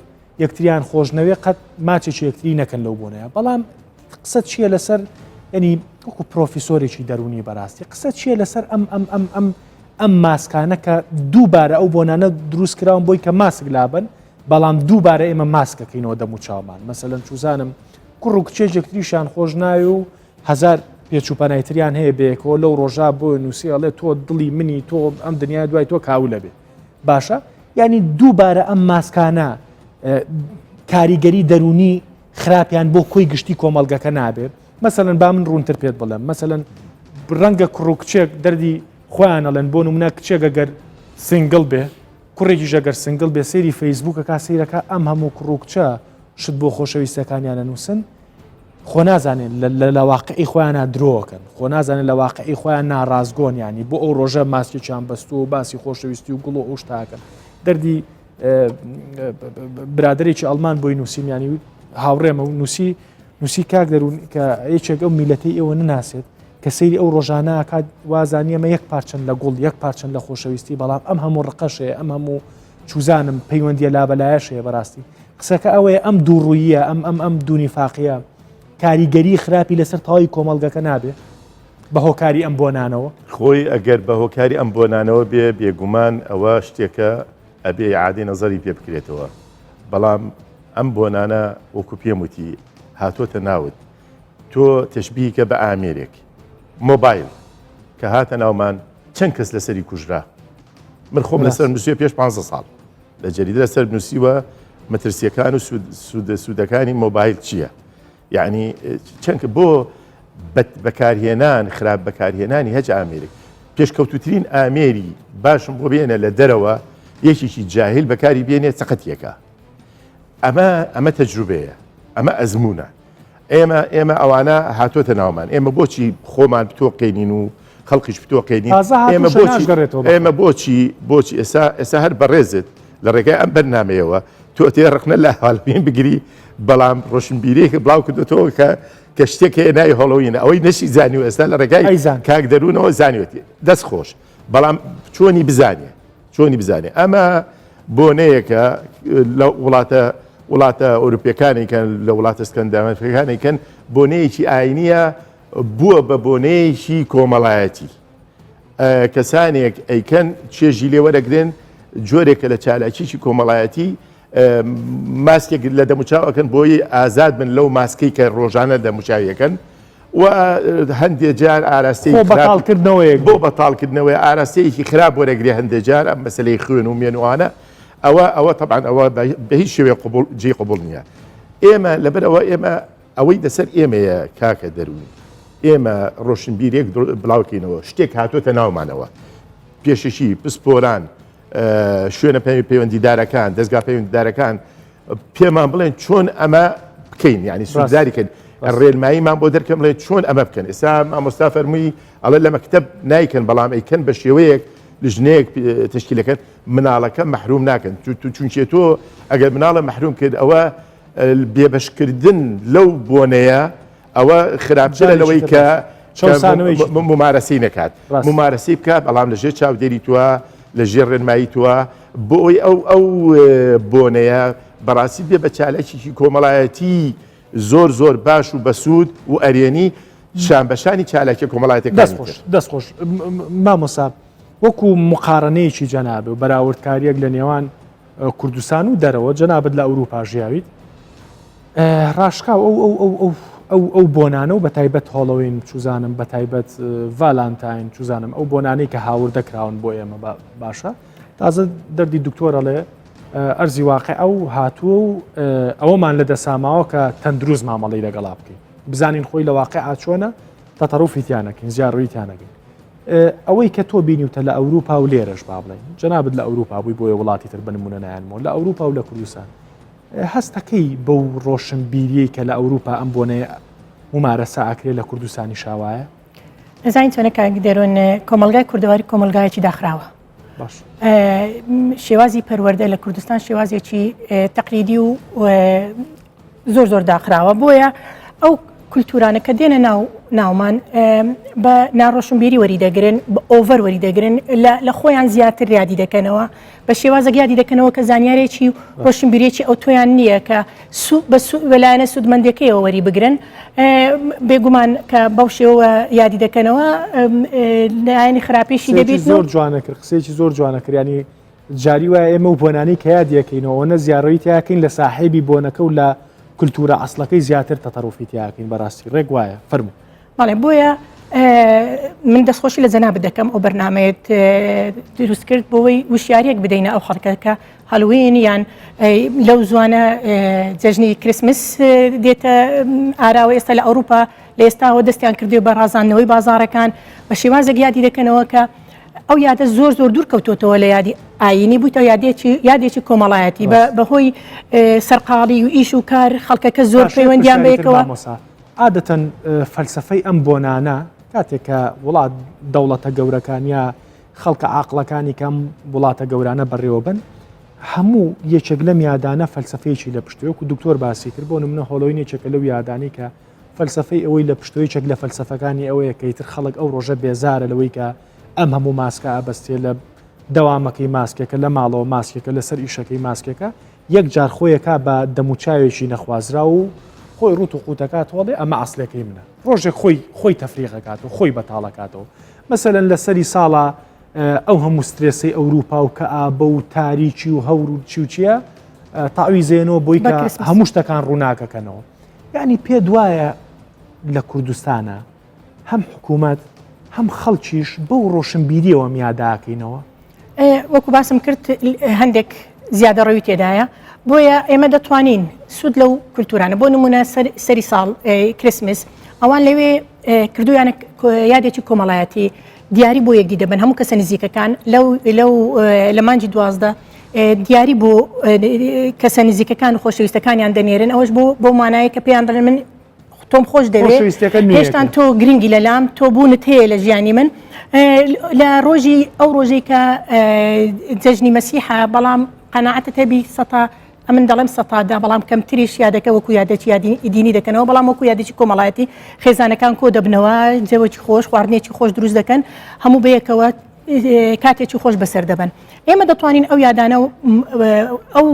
یەکتریان خۆشنەوەی قەت ماچێکی یەکتری نەکەن لەو بۆنەیە بەڵام قسە چییە لەسەر ینی وەکو پرۆفیسۆرێکی دەرونی بەڕاستی قسە چییە لەسەر ئەم ماسکانە کە دووبارە ئەو بۆنانە دروست کراون بۆی کە ماسک لابن بەڵام دووبارە ئێمە ماسکەکەینەوە دەم و چاومان مەسەلەن چوزانم کوڕ و کچێ یەکتریشان خۆش ناوی و هەزار پێچوپەنایتریان هەیە بێکەوە لەو ڕۆژا بۆ نووسی ئەڵێ تۆ دڵی منی تۆ ئەم دنیا دوای تۆ کاولە بێ باشە ینی دووبارە ئەم ماسکانە کاریگەری دەرونی خراپیان بۆ کۆی گشتی کۆمەڵگەکە نابێت مەسەلەن با من ڕوونتر پێت بڵێم مەسەلەن ڕەنگە کوڕ و کچێک دەردی خۆیان ئەڵێن بۆ نمونە کچێک ئەگەر سنگڵ بێ کوڕێکیش ئەگەر سنگڵ بێ سەیری فەیسبووکە سیرەکە ئەم هەموو کوڕ و کچە شت بۆ خۆشەویستەکانیان نووسن خۆ نازانێن لە واقعی خۆیانە درۆکەن خۆ نازانێت لە واقعی خۆیان ناڕازگۆن ینی بۆ ئەو ڕۆژە ماسکێکیان بەست و باسی خۆشەویستی و گوڵ و ئەو شتاکەن دەردی برادێکی ئەڵمان بۆی نووسیمیانی هاوڕێمە و نووسی کاک دەروون کە یەکێک ئەو میلەتی ئێوە نناسێت کە سەیری ئەو ڕۆژانە کات وازانیەمە یەک پارچەند لە گوڵ یەک پارچەند لە خۆشەویستی بەڵام ئەم هەموو ڕقەشەیە ئەم هەموو چوزانم پەیوەندیە لابەلایەشەیە بەڕاستی قسەکە ئەوەیە ئەم دووڕوویە ئەم دوونیفاقیە کاریگەری خراپی لەسەر تەواوی کۆمەڵگەکە نابێ بە هۆکاری ئەم بۆنانەوە خۆی ئەگەر بە هۆکاری ئەم بۆنانەوە بێ بێگومان ئەوە شتێکە ئەبێ عادی نەزەری پێ بکرێتەوە بەڵام ئەم بۆنانە وەکو پێم وتی هاتۆتە ناوت تۆ تشبیهکە بە ئامێرێک مۆبایل کە هاتە ناومان چەند کەس لەسەری کوژرا من خۆم لەسەر نووسیە پێش 15 ساڵ لە جەریدە لەسەر نووسیوە مەترسیەکان و سوودەکانی مۆبایل چییە یعنی چەندکە بۆ بەکارهێنان خراپ بەکارهێنانی هەج ئامێرێک پێشکەوتوترین ئامێری باشم بۆ بێنە لە دەرەوە یەکێکی جاهل بەکاری بێنێ چقەتیەکە ئەمە تەجروبەیە ئەمە ئەزمونە ئێمە ئەوانە هاتۆتە ناومان ئێمە بۆچی خۆمان بتۆقێنین و خەڵکیش بتۆقێنین ئێمە بۆچی ئێستا هەر بەڕێزت لە ڕێگای ئەم بەرنامەیەوە تۆ تێ ڕقنە لە هاڵبین بگری بەڵام ڕۆشنبیرێکە بڵاو کردێتەوە کە شتێک هەیە ناوی هەڵۆوینە ئەوەی نەشی زانی و ئێستا لە ڕێگای کاک دەروونەوە زانیوەتی دەست خۆش بەڵام چۆنی بزانێ ئەمە بۆنەیەکە لە وڵاتە ئەوروپیەکانی کەن لە وڵاتە سکەندیناڤیەکانی کەن بۆنەیەکی ئاینیە بووە بە بۆنەیەکی کۆمەڵایەتی کەسانێک ئەیکەن چێژی لێ وەرەگرن جۆرێکە لە چالاکیی کۆمەڵایەتی ماسکێک لە دەموچاوەکەن بۆی ئازاد من لەو ماسکەی کە ڕۆژانە دەموچاویەکەن و هەندێک جار ئاراستەی بۆ بەتاڵکردنەوەی ئاراستەیەکی خراپ وەرەگری هەندێک جار ئەم مەسلەی خوێن و مێنوانە ئەوە طبعا ئەوە بە هیچ شێوەیە جێ قبول نییە ئێمە لەبەرەوە ئێمە ئەوەی دەسەر ئێمەیە کاکە دەروون ئێمە ڕۆشنبیرێک بڵاوکەینەوە شتێک هاتۆتە ناومانەوە پێشەشی پسپۆران شوێنە پەیوەندیدارەکان دەستگا پەیوەندیدارەکان پێمان بڵێن چۆن ئەمە بکەین یعنی سووداریکەن ڕێنماییمان بۆ دەرکەم بڵێن چۆن ئەمە بکەن ئێستا مامۆستا فەرمووی ئەڵێ لە مەکتەب نایکەن بەڵام ئەیکەن بە شێوەیەک لژنەیەک تشکیلەکەن مناڵەکە مەحروم ناکەن چونچێت تۆ ئەگەر مناڵە مەحروم کرد ئەوە بێبەشکردن لەو بۆنەیە ئەوە خراپترە لەوەی کە ممارەسەی نەکات ممارەسەی بکات بەڵام لەژێر چاودێری تووە لەژێر ڕێنمایی تووە بۆی ئەو بۆنەیە بەڕاستی بێ بە چالێکی کۆمەڵایەتی زۆر باش و بەسوود و ئەرێنی شانبەشانی چالاکی کۆمەڵایەتەکانی دەستخۆش مامۆسا وەکو مقارنەیەکی جەنابێ و بەراوردکاریەک لە نێوان کوردستان و دەرەوە جەنابەت لە ئەوروپا ژیاویت ڕاشکاو ئەو بۆنانە و بە تایبەت هۆڵەوین چوزانم بە تایبەت ڤالانتاین چوزانم ئەو بۆنانەی کە هاوردەکراون بۆ ئێمە باشە تازە دەردی دکتۆرەڵێ ئەرزی واقع ئەو هاتووە و ئەوەمان لە دەساماوە کە تەندروست مامەڵی لەگەڵا بکەین بزانین خۆی لە واقع چۆنە تەتەڕوفیتیانەکەین زیاڕوویتیانەکەین ئەوەی کە تۆ بینیوتە لە ئەوروپا و لێرەش با بڵێن جەنابەت لە ئەوروپا بووی بۆیە وڵاتی تر بنمونە نایانمەوە لە ئەوروپا و لە کوردستان هەستەکەی بەو ڕۆشنبیریەی کە لە ئەوروپا ئەم بۆنەیە ممارەسە ئاکرێت لە کوردستانی شاوایە نزانین چۆنە کاک دەرۆن کۆمەلگای کوردەواری کۆمەلگایەکی داخراوە باش شێوازی پەروەردە لە کوردستان شێوازێکی تەقلیدی و زۆر داخراوە بۆیە ئەو کولتورانە کە دێنە ناومان بە ناڕۆشنبیری وەریدەگرن بە ئۆڤەر وەریدەگرن لە خۆیان زیاتر ریادی دەکەنەوە بە شێوازە یادی دەکەنەوە کە زانیارێکی ڕۆشنبیرێکی ئەو تۆیان نییە کە بەلایەنە سوودمەندەکەیەوە وەری بگرن بێگومان کە بەو شێوە یادی دەکەنەوە لایەنی خراپێشی دەبێت زۆر جوانە کرد قسێکی زۆر جوانە کردیانی جاری وایە ئێمە و بۆنانی کە یادیەکەینەوە نە زیارڕەوی تیاکەین لە ساحێبی بۆنەکە و لە کولتورە ئەسڵەکەی زیاتر تەتەڕوفیتیاکەین بەڕاستی ڕێک وایە فەرموو بەڵێ بۆیە من دەستخۆشی لە جەنابەت دەکەم ئەو بەرنامەیەت دروست کرد بۆەوەی وشیارێک بدەینە ئەو خەڵکەکە هەڵوین یان لەو زوانە جەژنی کریسمس دێتە ئاراوە ئێستا لە ئەوروپا لە ئێستاەوە دەستیان کردو بە ڕازاندنەوەی بازارەکان بە شێوازێک یادی دەکەنەوە کە ئەو یادە زۆر دوور کەوتۆتەوە لە یادی ئاینی بوویتەوە یادێکی کۆمەڵایەتی بەهۆی سەرقاڵی و ئیش و کار خەڵکەکە زۆر پەیوەندیان بەیەکەوە عادەتەن فەلسفەی ئەم بۆنانە کاتێک کە وڵات دەوڵەتە گەورەکان یا خەڵکە عاقڵەکانی کەم وڵاتە گەورانە بەڕێوە بن هەموو یەکێک لەم یادانە فەلسفەیەکی لە پشتوەیەک و دکتۆر باسی کرد بۆ نمونە هۆڵەوەی یەکێکە لەو یادانی کە فەلسفەی ئەوەی لە پشتۆیەکێک لە فەلسفەکانی ئەوەیە کە ئیتر خەڵک ئەو ڕۆژە بێزارە لەوەی کە ئەم هەموو ماسکە ئابەستێ لە دەوامەکەی ماسکێکە لە ماڵەوە ماسکێکە لەسەر ئیشەکەی ماسکێکە یەک جار خۆیەکە بە دەموچاوێکی نەخوازرا و خۆی ڕوت و قوتەکات وڵێ ئەمە ئەسلەکەی منە ڕۆژێک خۆی تەفریقەکات و خۆی بەتاڵەکاتەوە مەسەلەن لەسەری ساڵە ئەو هەموو سترێسی ئەوروپا و کە ئابە و تاریکی و هەور و چیوچیە تاویزێنەوە بۆی کە هەموو شتەکان ڕووناکەکەنەوە یعنی پێ دوایە لە کوردستانە هەم حکوومەت هەم خەڵکیش بەو ڕۆشنبیریەوە میاداکەینەوە وەکو باسم کرد هەندێک زیادە ڕەوی تێدایە بۆیە ئێمە دەتوانین سوود لەو کولتورانە بۆ نمونە سەری ساڵ کریسمس ئەوان لەوێ کردویانە یادێکی کۆمەڵایەتی دیاری بۆ یەکدی دەبن هەموو کەسە نزیکەکان لە مانجی 12 دیاری بۆ کەسە نزیکەکان و خۆشەویستەکانیان دەنێرن ئەوەش بۆ مانایە کە پێیان دەڵێن من تۆم خۆش دەوێت هێشتان تۆ گرنگی لەلام تۆ بوونت هەیە لە ژیانی من لە ڕۆژی ئەو ڕۆژەی کە جەژنی مەسیحە بەڵام قەناعەتت هەبی سەتا ئەمن دەڵێم سەتادا بەڵام کەمتریش یادەکە وەکو یادێکی دینی دەکەنەوە بەڵام وەکو یادێکی کۆمەڵایەتی خێزانەکان کۆ دەبنەوە جەوەکی خۆش خواردنێکی خۆش دروست دەکەن هەموو بەیەکەوە کاتێکی خۆش بەسەر دەبن ئێمە دەتوانین ئەو یادانە ئەو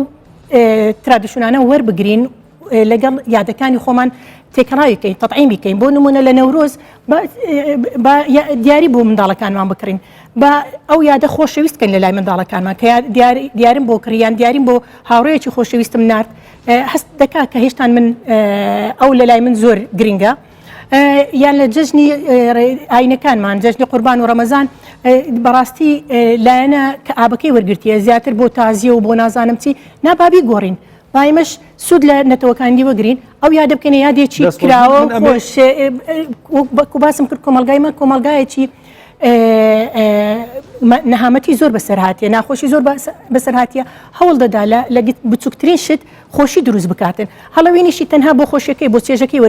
ترادیشنانە وەربگرین لەگەڵ یادەکانی خۆمان تێکەڵاوی بکەین تەطعیم بکەین بۆ نمونە لە نەورۆز دیاری بۆ منداڵەکانمان بکڕین بە ئەو یادە خۆشەویستکەن لە لای منداڵەکانمان کە دیارم بۆ کڕیان دیاریم بۆ هاوڕێیەکی خۆشەویستم نرد هەست دەکات کە هێشتان من ئەو لە لای من زۆر گرنگە یان لە جەژنی ئاینەکانمان جەژنی قوربان و ڕەمەزان بەڕاستی لایەنە کە ئابەکەی وەرگرتیە زیاتر بۆ تازیە و بۆ نازانم چی نابابی گۆڕین بایمەش سوود لە نەتەوەکانی وەگرین ئەو یادە بکەنە یادێکی کراوە خۆش باسم کرد کۆمەلگایمە کۆمەلگایەکی نەهامەتی زۆر بەسەرهاتیە ناخۆشی زۆر بەسەرهاتیە هەوڵ دەدا لە بچووکترین شت خۆشی دروست بکاتن هەڵەوێنیشی تەنها بۆ خۆشیەکەی بۆ چێژەکەی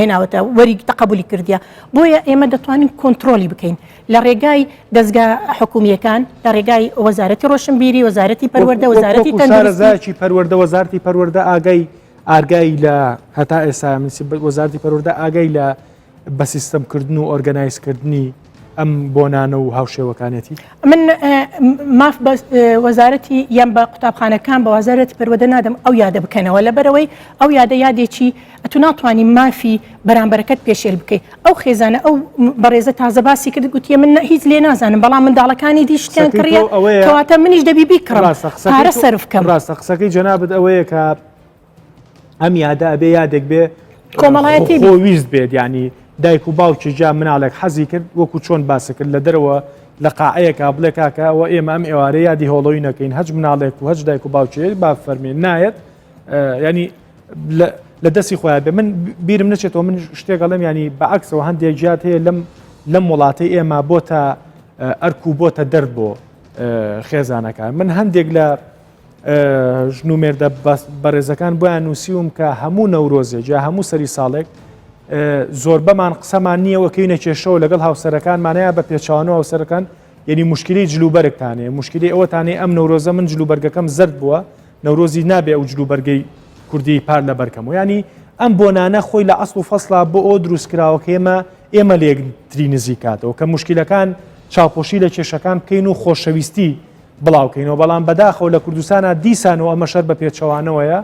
هێناوەتە وەری تەقبولی کردیا بۆیە ئێمە دەتوانین کۆنتترۆلی بکەین لە ڕێگای دەستگا حکومیەکان لە ڕێگای وەزارەتی ڕۆشنبیری وەزارەتی پەروەردە وەزارەتی تەندروستی پەروەردە وەزارەتی پەروەردە ئاگای لە هەتا ئێستا وەزارەتی پەروەردە ئاگای لە بە سیستەمکردن و ئۆرگەنایزکردنی ئەم بۆنانە و هاوشێوەکانێتی من ماف بە وەزارەتی یان بە قوتابخانەکان بە وەزارەتی پەروەردە نادەم ئەو یادە بکەنەوە لەبەرەوەی ئەو یادە یادێکی ئەتو ناتوانانی مافی بەرامبەرەکەت پێشێل بکەیت ئەو خێزانە ئەو بەڕێزە تازە باسی کرد گوتیە من هیچ لێ نازانم بەڵام منداڵەکانی دیشتیان کڕیە کەواتە منیش دەبی بیکڕم پارە سەرف بکەم ڕاستە قسەکەی جەنابەت ئەوەیە کە ئەم یادە ئەبێ یادێک بێ کۆمەڵایەتی خۆویست بێت ینی دایک و باوکی جا مناڵێک حەزی کرد وەکو چۆن باسی کرد لە دەرەوە لە قاعەیەکە بڵێ کاکە ئەوە ئێمە ئەم ئێوارە یادی هۆڵەوی نەکەین هەج مناڵێک و هەج دایک و باوکی با فەرمێن نایەت ینی لە دەستی خۆیان بێ من بیرم نەچێتەوە من شتێکەڵێم ینی بەعکسەوە هەندێک جات هەیە لەم وڵاتی ئێمە بۆتە ئەرک و بۆتە دەرد بۆ خێزانەکان من هەندێک لە ژنومێردە بەڕێزەکان بۆیان نووسیوم کە هەموو نەورۆزێک یا هەموو سەری ساڵێک زۆر بەمان قسەمان نییە وەکەینە کێشەوە لەگەڵ هاوسەرەکانمانەیە بە پێچوانەوە هاوسەرەکان یعنی مشکلی جلوبەرگتانێ مشکلی ئەوەتانێ ئەم نەورۆزە من جلوبەرگەکەم زرد بووە نەورۆزی نابێ ئەو جلوبەرگەی کوردی پار لە بەرکەمەوە ینی ئەم بۆنانە خۆی لە ئەسڵ و فەسڵا بۆ ئەو دروستکراوە کە ئێمە لە یەکتری نزیکاتەوە کە مشکلەکان چاوپۆشی لە کێشەکان بکەین و خۆشەویستی بڵاوکەینەوە بەڵام بەداخەوە لە کوردستانە دیسانەوە ئەمە شەر بە پێچەوانەوەیە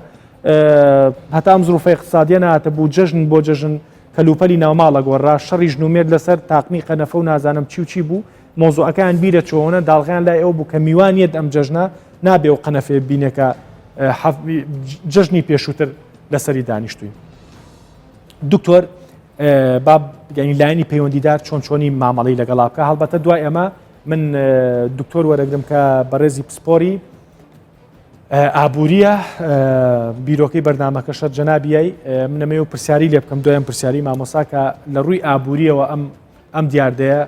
هەتا ئەم زروفە اقتصادیە نهاتە بوو جەژن بۆ جەژن کەلوپەلی ناوماڵە گۆڕا شەڕی ژنومێرد لەسەر تاقمی قەنەفە و نازانم چی بوو مۆزوعەکان بیرە چۆنە داڵغیان لای ئەو بوو کە میوانیت ئەم جەژنە نابێ و قەنەفێ بینەکە جەژنی پێشووتر لەسەری دانیشتووی دکتۆر با ینی لایەنی پەیوەندیدار چۆنی مامەڵی لەگەڵا بکە هەڵبەتە دوای ئەمە من دکتۆر وەرەگرم کە بەڕێزی پسپۆری ئابوووریە بیرۆکەی بەردامەکەشە جەنابیایی منەمەوە پرسیاری لێ بکەم دوایان پرسیاری مامۆسا کە لە ڕووی ئابوووریەوە ئەم دیاردەیە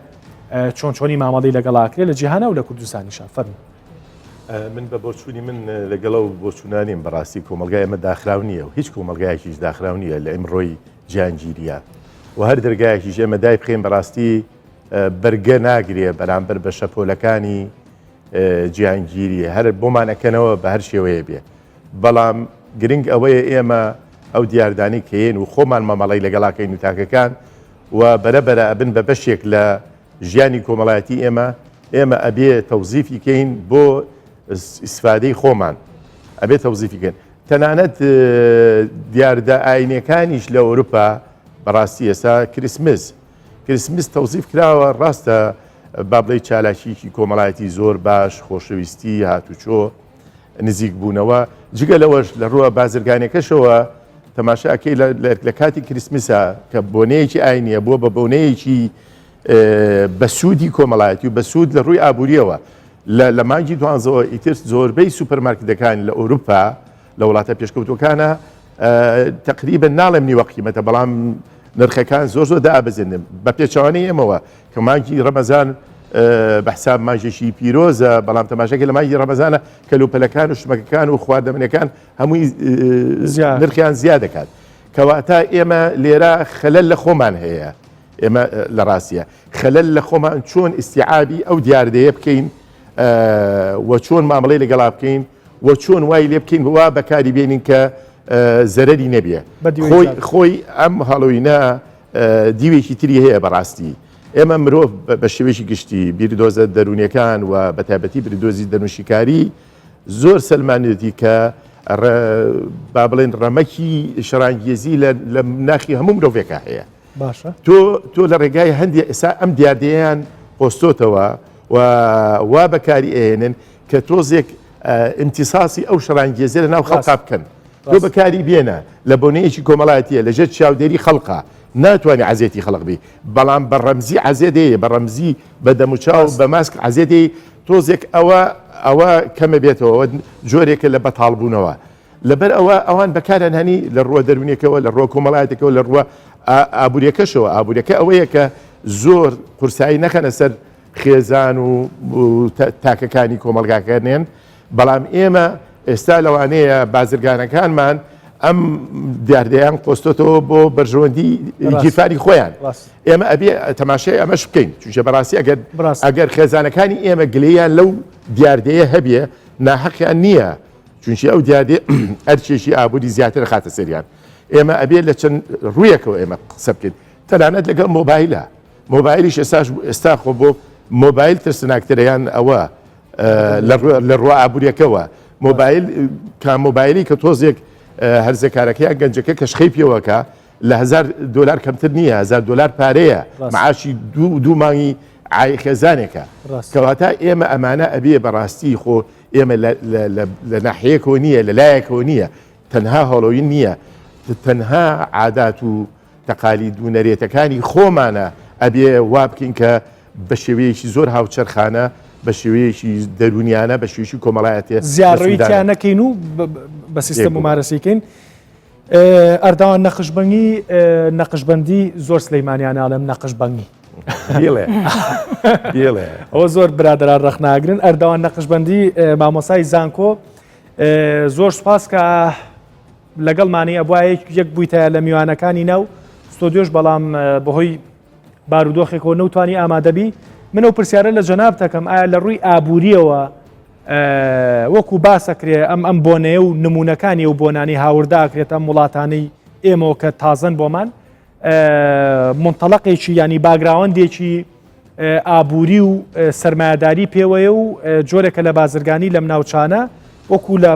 چۆنی مامەڵی لەگەڵاکرێت لە جیهانە و لە کوردستانیشان فەرموو من بە بۆچوونی من لەگەڵە و بۆچوونانیم بەڕاستی کۆمەلگای ئەمە داخراونیە و هیچ کۆمەلگایەکیش داخراونیە لە ئەمڕۆی گیانگیریە و هەر دەرگایەکیش ئێمە دای بخێن بەڕاستی بەرگە ناگرێ بەرامبەر بە شەپۆلەکانی گیانگیری هەر بۆمانەکەنەوە بە هەر شێوەیە بێ بەڵام گرنگ ئەوەیە ئێمە ئەو دیاردانی کەین و خۆمان مەمەڵی لەگەڵاکەین و تاکەکان و بەرەبەرە ئەبن بە بەشێک لە ژیانی کۆمەڵایەتی ئێمە ئەبێ تەوزیفی کەین بۆ ئیسفادەی خۆمان ئەبێ تەوزیفیکەن تەنانەت دیاردە ئاینەکانیش لە ئەوروپا بەڕاستی ئێستا کریسمس تەوزیف کراوە ڕاستە با بڵێ چالاکیکی کۆمەڵایەتی زۆر باش خۆشەویستی هاتوچۆ نزیک بوونەوە جگە لەوەش لە ڕووە بازرگانەکەشەوە تەماشاکەی لە کاتی کریسمسە کە بۆنەیەکی ئاینیە بۆ بە بۆنەیەکی بەسوودی کۆمەڵایەتی و بەسوود لە ڕووی ئابوووریەوە لە مانگی دوانزەوە ئیتر زۆربەی سوپەرمارکتەکان لە ئەوروپا لە وڵاتە پێشکەوتوەکانە تقریبا ناڵێم نیوە قیمەتە بەڵام نرخەکان زۆر دابەزێنم بە پێچوانەی ئێمەوە کە مانگی ڕەمەزان بەحساب ماژێکی پیرۆزە بەڵام تەماشاکە لە مانگی ڕەمەزانە کەلوپەلەکان و شمەکەکان و خواردەمنەکان هەمووی نرخیان زیاد دەکات کەواتە ئێمە لێرە خەلەل لە خۆمان هەیە ئێمە لە ڕاستیە خەلەل لە خۆمان چۆن ئیسیعابی ئەو دیاردەیە بکەین و چۆن مامەڵەی لەگەڵا بکەین و چۆن وای لێ بکەین وا بەکاری بێنین کە زەرەری نەبیە خۆی ئەم هەڵۆینە دیوێکی تری هەیە بەڕاستی ئێمە مرۆڤ بە شێوێکی گشتی بیردۆزە دەرونیەکان و بە تایبەتی بردۆزی دەنوشیکاری زۆر سەلمانێتی کە با بڵێن ڕەمەکی شەڕانگیزی لە ناخی هەموو مرۆڤێکە هەیە باشە تۆ لە ڕێگای هەندی ئێستا ئەم دیاردەیان پۆستۆتەوە وا بەکاری ئێنن کە تۆزێک ئیمتیساسی ئەو شەڕانگیزە لە ناو خەڵقا بکەن تۆ بەکاری بێنە لە بۆنەیەکی کۆمەڵایەتیە لەژێر چاودێری خەڵقا ناتوانانی عزیێتی خەڵق بی بەڵام بە ڕەمزی عزیێدەیە بە ڕەمزی بە دەموچاو بە ماسک عزیێدەی تۆزێک ئەوە کەمە بێتەوە جۆرێکە لە بەتاڵبوونەوە لەبەر ئەوان بەکاران هەنی لە ڕووە دەرونیەکەوە لە ڕووە کۆمەڵایەتەکەەوە لە ڕووە ئابوووریەکەشەوە ئابوووریەکە ئەوەیە کە زۆر قورسایی نەخەنە سەر خێزان و تاکەکانی کۆمەلگاکانێن بەڵام ئێمە ئێستا لەوانەیە بازرگانەکانمان ئەم دیاردەیان قۆستۆتەوە بۆ بەرژەوەندی گیرفانی خۆیان ئێمە ئەبێ تەماشای ئەمەش بکەین چونکە بەڕاستی ئەگەر خێزانەکانی ئێمە گلەیان لەو دیاردەیە هەبێ ناحەقیان نییە چونکی ئەو دیاردێ ئەرچێکی ئابووری زیاتر خاتە سەریان ئێمە ئەبێ لە چەند ڕوویەکەوە ئێمە قسە بکەین تەنانەت لەگەڵ مۆبایلە مۆبایلیش ئێستا خۆ بۆ مۆبایل ترسناکتەرەیان ئەوە لە ڕۆ ئابوووریەکەەوە مۆبایل کام مۆبایلی کە تۆزێک هەرزەکارەکەیان گەنجەکە کە شخەی پێوەکە لە $1000 کەمتر نییە $1000 پارەیە معاشی دوو مانگی خێزانێکە کەواتە ئێمە ئەمانە ئەبێ بەڕاستی خۆ ئێمە لە ناحەیەکەوە نییە لە لایەکەوە نییە تەنها هەڵۆین نییە تەنها عادات و تەقالید و نەرێتەکانی خۆمانە ئەبێ وا بکەین کە بە شێوەیەکی زۆر هاوچەرخانە بە شێوەیەکی دەرونیانە بە شێوەیەکی کۆمەڵایەتێ زیارڕووییان نەکەین و بە سیستەم و مارەسیکەین ئەرداوان نەقشبەندی زۆر سلەیمانیانناڵم نەقشبەنگی ئەوە زۆر برادران ڕەخناگرن ئەرداوان نەقشبەندی مامۆسای زانکۆ زۆر سوپاس کە لەگەڵمانی ئەبواە یەک بوویتە لە میوانەکانی ناو ستۆدیۆش بەڵام بەهۆی بارودۆخێکەوە نەوتوانی ئامادەبی منەو پرسیارە لە جەناب دەکەم ئایا لە ڕووی ئابوووریەوە وەکو باسەکرێ ئەم بۆنەیە و نمونونەکانی و بۆنانی هاورداکرێت ئەم وڵاتانەی ئێمەوە کە تازن بۆمان منتەڵەقێکی ینی باگراوەندێکی ئابووری و سەرمایهداری پێوەیە و جۆرێکە لە بازرگانی لەم ناوچانە وەکو لە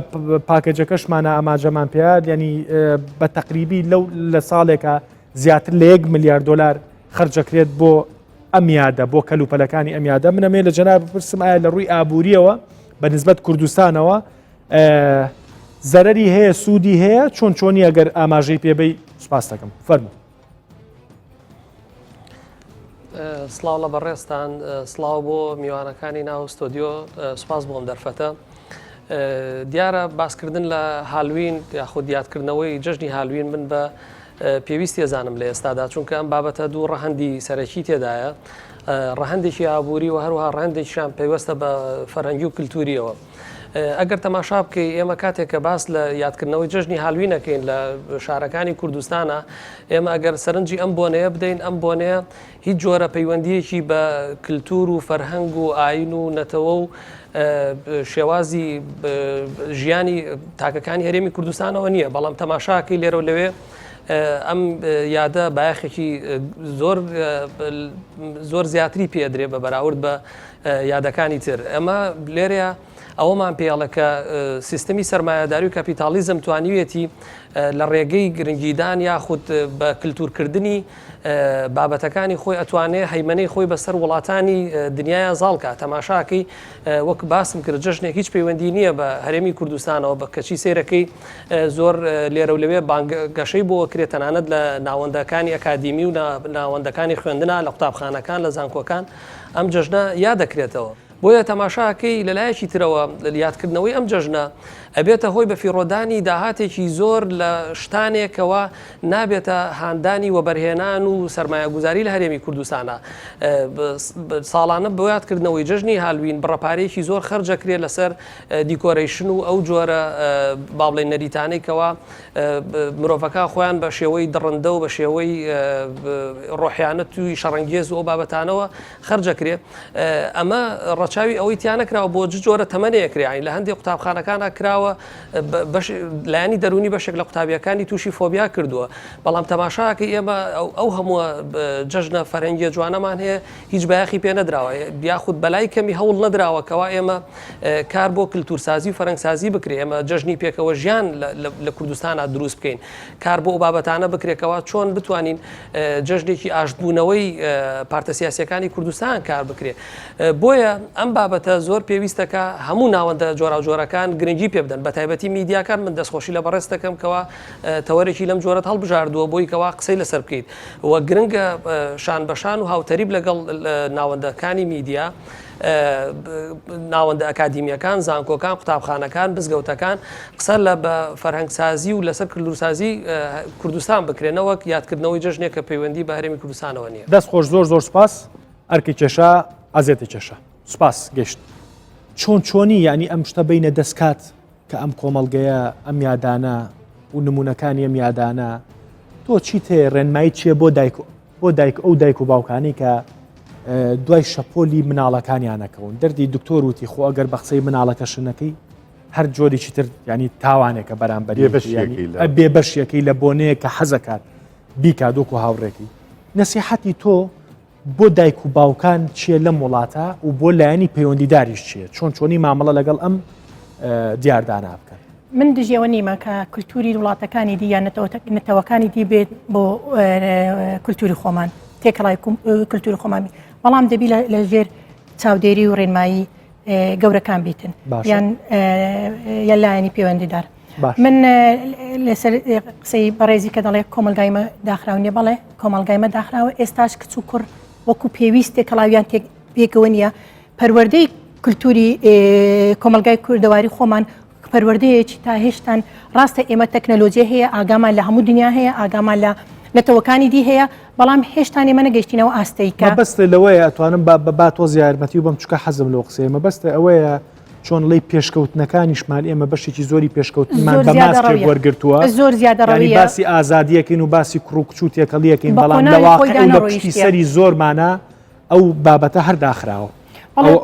پاکەجەکەشمانە ئاماژەمان پێیان ینی بە تەقریبی لە ساڵێکە زیاتر لە $1 میلیارد خرجەکرێت بۆ ئەمیادە بۆ کەلوپەلەکانی ئەمیادە منەمێ لە جەناب بپرسم ئایا لە ڕووی ئابووریەوە بە نسبەت کوردستانەوە زەرەری هەیە سوودی هەیە چۆنی ئەگەر ئاماژەی پێبەی سوپاس دەکەم فەرموو. سڵاو لە بەڕێستان سڵاو بۆ میوانەکانی ناو ستۆدیۆ سوپاس بۆم دەرفەتە دیارە باسکردن لە هالوین یاخود یادکردنەوەی جژنی هالوین من بە پێویستی ێزانم لە ئێستادا چونکە ئەم بابەتە دوو ڕەهەندی سەرەکی تێدایە ڕەهەندێکی ئابووری و هەروها ڕەهەندێکیشان پێوەستە بە فەرهەنگی و کللتوریەوە ئەگەر تەماشا بکەی ئێمە کاتێک کە باس لە یادکردنەوەی جژنی هالوینەکەین لە شارەکانی کوردستانە ئێمە ئەگەر سەرنجی ئەم بۆنەیە بدەین ئەم بۆنەیە هیچ جۆرە پەیوەندیەکی بە کللتور و فەرهەنگ و ئاین و نەتەوە و شێوازی ژیانی تاکەکانی هەرێمی کوردستانەوە نییە بەڵام تەماشاکەی لێرە و لەوێ ئەم یادە بایەخێکی زۆر زیاتری پێدرێ بە بەراورد بە یادەکانی تر ئەمە لێرەیە ئەوەمان پێڵە کە سیستەمی سەرمایهداری و کاپیتالیزم توانیوێتی لە ڕێگەی گرنگیدان یاخود بە کللتورکردنی بابەتەکانی خۆی ئەتوانێت هەیمەنەی خۆی بەسەر وڵاتانی دنیای زاڵکە تەماشاکەی وەک باسم کرد جژنێک هیچ پەیوەندی نییە بە هەرێمی کوردستانەوە بە کەچی سیرەکەی زۆر لێرە و لەوێ بانگەشەی بۆ کرێت تەنانەت لە ناوەندەکانی ئەکادیمی و ناوەندەکانی خوێندنە لە قوتابخانەکان لە زانکۆکان ئەم جژنە یادەکرێتەوە. بۆیە تەماشاکەی لەلایەکی ترەوە یادکردنەوەی ئەم جژنە ئەبێتە هۆی بە فیڕۆدانی داهاتێکی زۆر لە شتانێکەوە نابێتە هاندانی و بەرهێنان و سەرمایه‌گوزاری لە هەرێمی کوردستانە ساڵانە بۆ یادکردنەوەی جژنی هالوین بڕەپارەیەکی زۆر خەرجەکرێت لەسەر دیکۆرەیشن و ئەو جۆرە با بڵێن نەریتانەیەکەوە مرۆڤەکە خۆیان بە شێوەی دڕندە و بە شێوەی ڕۆحیانەت توی شەڕەنگێز و ئەو بابەتانەوە خەرجەکرێت ئەمە ڕەچاوی ئەوەی تیانەکراوە بۆ جۆرە تەمەنەیەکرایین لە هەندێک قوتابخانەکانە کراوە لایانی دەرونی بەشێک لە قوتابیەکانی تووشی فۆبیا کردووە بەڵام تەماشاکە ئێمە ئەو هەموو جژنە فەرەنگیە جوانەمان هەیە هیچ بایەخی پێ نەدراوە یاخود بەلای کەمی هەوڵ نەدراوەکەوە ئێمە کار بۆ کللتورسازی و فەرەنگسازی بکرێ ئێمە جژنی پێکەوە ژیان لە کوردستانە دروست بکەین کار بۆ بابەتانە بکرێتەوە چۆن بتوانین جژنێکی ئاشبوونەوەی پارتە سیاسیەکانی کوردستان کار بکرێت بۆیە ئەم بابەتە زۆر پێویستەکە هەموو ناوەندە جۆرا جۆرەکان گرنگی پێ بدەن بە تایبەتی میدیاکان من دەستخۆشی لە بەڕێز دەکەم کەەوە تەوەرێکی لەم جۆرەت هەڵبژاردووە بۆی کەوا قسەی لەسەر بکەیت وە گرنگە شان بەشان و هاوتەریب لەگەڵ ناوەندەکانی میدیا ناوەندە ئەکادیمیەکان زانکۆکان قوتابخانەکان بزگەوتەکان قسە لە بە فەرهەنگسازی و لەسەر کللتورسازی کوردستان بکرێنەوە یادکردنەوەی جژنێک کە پەیوەندی بە هەرێمی کوردستانەوە نییە دەستخۆش زۆر سوپاس ئەرکی کێشە ئازێتی کێشە سوپاس گەشت چۆنی ینی ئەم شتە بینە دەستکات کە ئەم کۆمەڵگەیە ئەم یادانە و نمونونەکانی ئەم یادانە تۆ چیت هەیە ڕێنمایی چیە بۆ دایک ئەو دایک و باوکانی کە دوای شەپۆلی مناڵەکانیانەکەون دەردی دکتۆر وتی خۆ ئەگەر بە قسەی مناڵەکە شنەکەی هەر جۆرێکی تر ینی تاوانێکە بەرامبەری بێ بەشیەکەی لە بۆنەیە کە حەزەکات بیکات وەکو هاوڕێکی نەسیحەتی تۆ بۆ دایک و باوکان چیە لەم وڵاتە و بۆ لایەنی پەیوەندیداریش چییە چۆنی مامەڵە لەگەڵ ئەم دیاردانە بکەن. من دژێوە نیمە کە کولتوری وڵاتەکانی دی یان نەتەوەکانی دی بێت بۆ کولتوری خۆمان تێکەڵای کولتوری خۆمانی بەڵام دەبی لەژێر چاودێری و ڕێنمایی گەورەکان بیتن یان لایەنی پەیوەندیدار. من لەسەر قسەی بەڕێزی کە دەڵێ کۆمەلگایمە داخراونیە بەڵێ کۆمەلگایمە داخراوە ئێستاش کچ و کوڕ وەکو پێویست تێکەڵاویان پێکەوە نیە پەروەردەی کولتوری کۆمەلگای کوردەواری خۆمان پەروەردەیەکی تا هێشتان ڕاستە ئێمە تەکنەلۆجیە هەیە ئاگامان لە هەموو دنیا هەیە ئاگامان لە نەتەوەکانی دی هەیە بەڵام هێشتان ئێمە نەگەشتینەوە ئاستەیکە بەستە لەوەیە ئەتوانم بە تۆزی یارمەتی و بەم چکە حەزم لەوە قسەیەمە بەستە ئەوەیە چۆن ڵی پێشکەوتنەکانیشمان ئێمە بەشێکی زۆری پێشکەوتمان بە ماسکێک وەرگرتووە زۆر زیادەڕەویە باسی ئازادیەکەین و باسی کوڕ و تێکەڵیەکەین بەڵام لە پشتی سەری زۆرمانە ئەو بابەتە هەرداخراوە. ئەو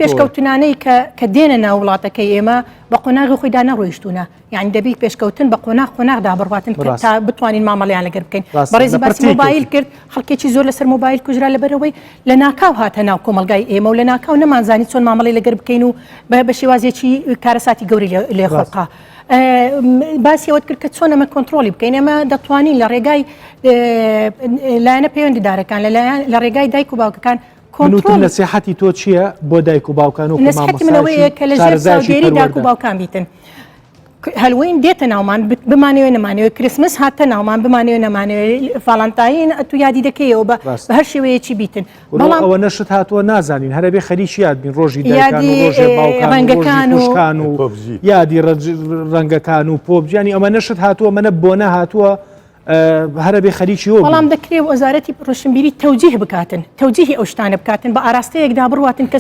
پێشکەوتنانەی کە دێنە ناو وڵاتەکەی ئێمە بە قۆناغی خۆیدا نەڕۆیشتونە یعنی دەبی پێشکەوتن بە قۆناغدا بڕاتن تا بتوانین مامەڵیان لەگەر بکەین. بەڕێزی باسی مۆبایل کرد خەڵکێکی زۆر لەسەر مۆبایل کوژرا لەبەرەوەی لە ناکاو هاتە ناو کۆمەلگای ئێمە و لە ناکاو نەمانزانی چۆن مامەڵی لەگەر بکەین و بە شێوازێکی کارەساتی گەوری لێ خۆڵقا. باسی ئەوت کرد کە چۆن ئەمە کۆنتترۆلی بکەین ئەمە دەتوانین لە ڕێگای لایەنە پەیوەندیدارەکان لە ڕێگای دایک و باوکەکان کۆنتترۆل نەسیحەتی تۆ چییە بۆ دایک و باوکان و منەوەیە کە لە ژێر چاودێری دایک و باوکان بیتن هەلوین دێتە ناومان بمانەوە نەمانەوە کریسمس هاتە ناومان بمانەوە نەمانەوە فاڵانتاین تو یادی دەکەیەوە بە هەر شێوەیەکی بیتن بەڵام ئەوە نەشت هاتووە نازانین هەرە بێ خەریکی یاد بین ڕۆژی ڕەنگەکان و یادی ڕەنگەکان و پۆبجیانی ئەمە نەشت هاتووە منە بۆ نەهاتووە هەرە بێ خەریکیەوە بەڵام دەکرێت وەزارەتی ڕۆشنبیری تەوجیه بکاتن تەوجیهی ئەو شتانە بکاتن بە ئاراستەیەکدا بڕواتن کە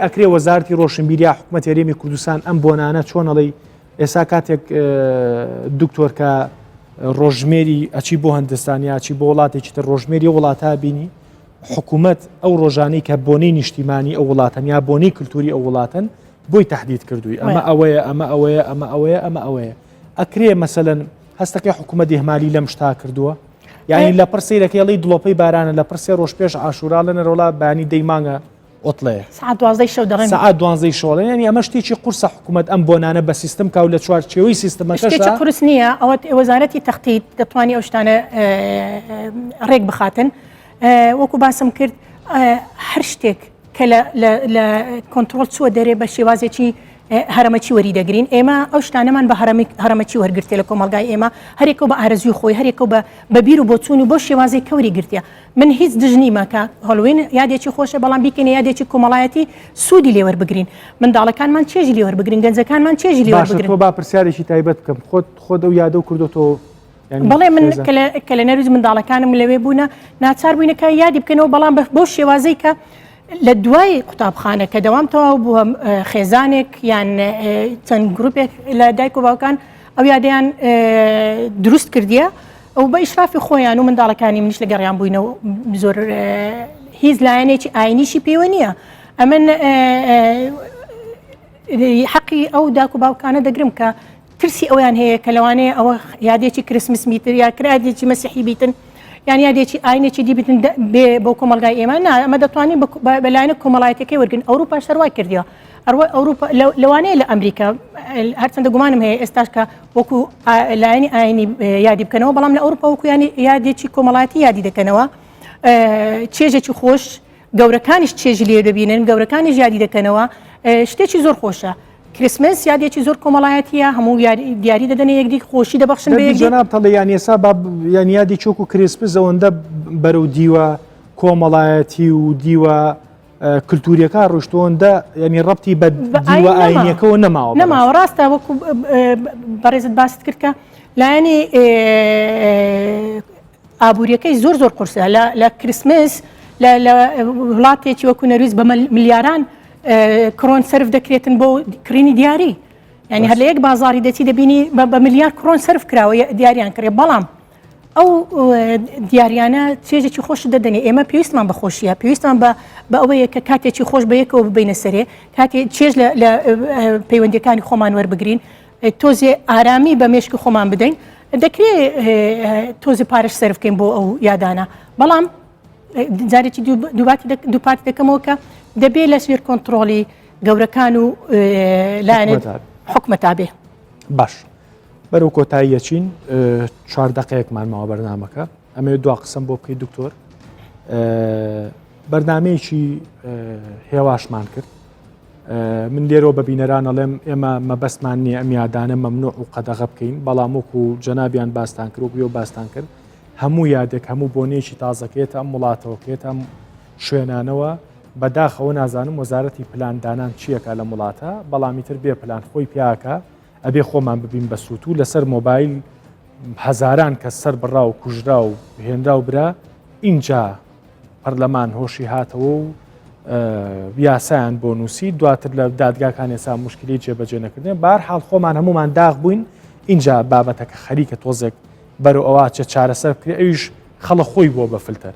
ئەکرێ وەزارەتی ڕۆشنبیری حکوومەت هەرێمی کوردستان ئەم بۆنانە چۆنەڵی ئێستا کاتێک دکتۆرکە ڕۆژمێری ئەچی بۆ هەندستانی ئاچی بۆ وڵاتێکی تر ڕۆژمێری وڵاتە بینی حکوومەت ئەو ڕۆژانەی کە بۆنەی نیشتیمانی ئەو وڵاتەن یا بۆنەی کللتوری ئەو وڵاتن بۆی تهدید کردووی ئەمە ئەوەیە ئەمە ئەوەیە ئەمە ئەوەیە ئەمە ئەوەیە ئەکرێ مەسەلەن هەستەکەی حکوومەت هێمالی لەم شتا کردووە یعنی لە پرسیرەکەڵی دڵۆپەی بارانە لە پرسێ ڕۆژ پێش عاشورا لە نەرۆڵا بانی دەیمانگە ئۆتڵەیە سعات 12 شەوڵێن ینی ئەمە شتێکی قورسە حکوومەت ئەم بۆنانە بە سیستم کاو لە چوارچێوەی سیستمەکەشتی قورس نییە ئەوە وەزارەتی تەختیت دەتوانانی ئەو شتانە ڕێک بخاتن وەکو باسم کرد هەر شتێک کە لە کۆنتترۆل چوە دەرێ بە شێوازێکی هەرمەچی وەری دەگرین ئێمە ئەو شتانەمان بە هەرمەچی وەرگرتێ لە کۆمەلگای ئێمە هەرێکە بە ئارەزوی خۆی هەرێکە بە بیر و بۆچوون و بۆ شێوازی کەوری گرتیا من هیچ دژنیمەکە هەڵوین یادێکی خۆشە بەڵام بیکەینە یادێکی کۆمەڵایەتی سوودی لێوەربگرین منداڵەکانمان چێژی لێوەربگرین گەنجەکانمان چێژی لێوەربگرین با پرسیارێکی تایبەت بکەم خۆت ئەو یادە و کردوتەوە بەڵێ من کە لە نەروز منداڵەکانم لەوێ بوونە ناچار بووینەکە یادی بکەنەوە بەڵام بۆ شێوازەی کە لە دوای قوتابخانە کە دەوامتەوە بووە خێزانێک یان چەند گروپێک لە دایک و باوکان ئەو یادیان دروست کردیە ئەو بە ئیشرافی خۆیان و منداڵەکانی منیش لەگەڕیان بووینەوە زۆر هیچ لایەنێکی ئاینیشی پێوە نییە ئەمن حەقی ئەو داک و باوکانە دەگرم کە ترسی ئەویان هەیە کە لەوانەیە ئەوە یادێکی کرسمس میتر یا کرادێکی مەسیحی بیتن یان یادێکی ئاینێکی دیبتن بێ بۆ کۆمەلگای ئێمە ئەمە دەتوانین بەلایەنە کۆمەڵایەتەکەی وەرگن ئەوروپا شەروای کردیەوە ئەوروپا لەوانەیە لە ئەمریکا هەرچەندە گومانم هەیە ئێستاش کە وەکو لایەنی ئاینی یادی بکەنەوە بەڵام لە ئەوروپا وەکو ینی یادێکی کۆمەڵایەتی یادی دەکەنەوە چێژێکی خۆش گەورەکانیش چێژی لێ دەبینن گەورەکانیش یادی دەکەنەوە شتێکی زۆر خۆشە کریسمس یادێکی زۆر کۆمەڵایەتیە هەموو دیاری دەدەن یەکدی خۆشی دەبەخشن بە جەناب تەڵێ یان ئێستا یان یادی چۆک و کریسمس ئەوەندە بەرەو دیوە کۆمەڵایەتی و دیوە کللتوریەکە ڕۆشتۆندە ینی ڕەبتی بە دیوە ئاینیەکەەوە نەماوە ڕاستە وەکو بەڕێزت باست کردکە لایەنی ئابوووریەکەی زۆر قورسە لە کریسمس لە وڵاتێکی وەکو نەرویز بە ملیاران کڕۆن سرف دەکرێتن بۆ کڕینی دیاری ینی هەر لە یەک بازاری دەچی دەبینی بە ملیار کڕۆن سرف کراوە دیاریان کرێ بەڵام ئەو دیاریانە چێژێکی خۆش دەدەنێ ئێمە پێویستمان بە خۆشیە پێویستمان بە ئەوەیە کە کاتێکی خۆش بە یەکەوە ببینە سەرێ کاتێ چێژ لە پەیوەندیەکانی خۆمان وەربگرین تۆزێ ئارامی بە مێشکی خۆمان بدەین دەکرێت تۆزی پارش سرفکەین بۆ ئەو یادانە بەڵام جارێکی دووپاتی دەکەمەوە کە دەبێت لە سوێر کۆنتترۆلی گەورەکان و لایەنێت حکومەتا بێ. باش بەرەو کۆتاییەچین 4 دقەیەکمان ماوە بەرنامەکە ئەمە دوا قسم بۆ بکەیت دکتۆر بەرنمەیەکی هێواشمان کرد من لێرەوە بە بینەران ئەڵێم ئێمە مەبەستمان نییە ئەم یادانە مەمنوع و قەدەغە بکەین بەڵام وەکو جەنابیان باستان کرد و بێ و باستان کرد هەموو یادێک هەموو بۆنێکی تازەکێت ئەم وڵاتەوەکێت ئەم شوێنانەوە بەداخەوە نازانم وەزارەتی پلاندانان چیەکە لە وڵاتە بەڵامی تر بێ پلان خۆی پیاکە ئەبێ خۆمان ببین بە سووت و لەسەر مۆبایل هەزاران کەس سەر بڕا و کوژرا و هێنرا و برا اینجا پەرلەمان هۆشی هاتەوە و یاسایان بۆ نووسی دواتر لە دادگاکان ێسا مشکلی جێبەجێ نەکردن بەهەرحاڵ خۆمان هەمومان داغ بووین اینجا بابەتەکە خەریکە تۆزێک بەرەو ئەوە چە چارەسەر بکرێ ئەویش خەڵە خۆی بۆ بەفلتەر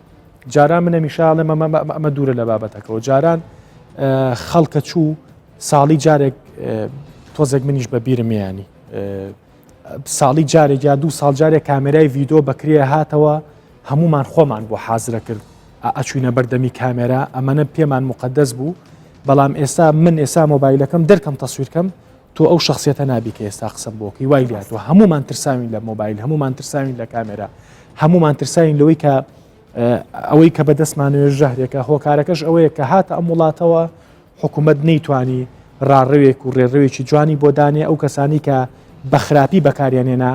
جاران منە میشاڵێ ئەمە دوورە لە بابەتەکەەوە جاران خەڵکە چوو ساڵی جارێک تۆزێک منیش بە بیرمیانی ساڵی جارێک یا 2 ساڵ جارێک کامێرای ڤیدۆ بەکرێ هاتەوە هەمومان خۆمان بۆ حازرە کرد ئەچوینە بەردەمی کامێرا ئەمەە پێمان مقدەس بوو بەڵام ئێستا من ئێستا مۆبایلەکەم دەرکەم تەسویرکەم تۆ ئەو شخصیەتە نابی کە ئێستا قسم بۆکەی وای لاتەوە هەمومان ترساوین لە مۆبایل هەمومان ترساوین لە کامێرا هەمومان ترساوین لەوەی کە ئەوەی کە بەدەستمانوێ ژەهرێکە هۆکارەکەش ئەوەیە کە هاتە ئەم وڵاتەوە حکوومەت نەیتوانی ڕاڕەوێک و ڕێڕەوێکی جوانی بۆ دانێ ئەو کەسانی کە بە خراپی بەکاریانێنا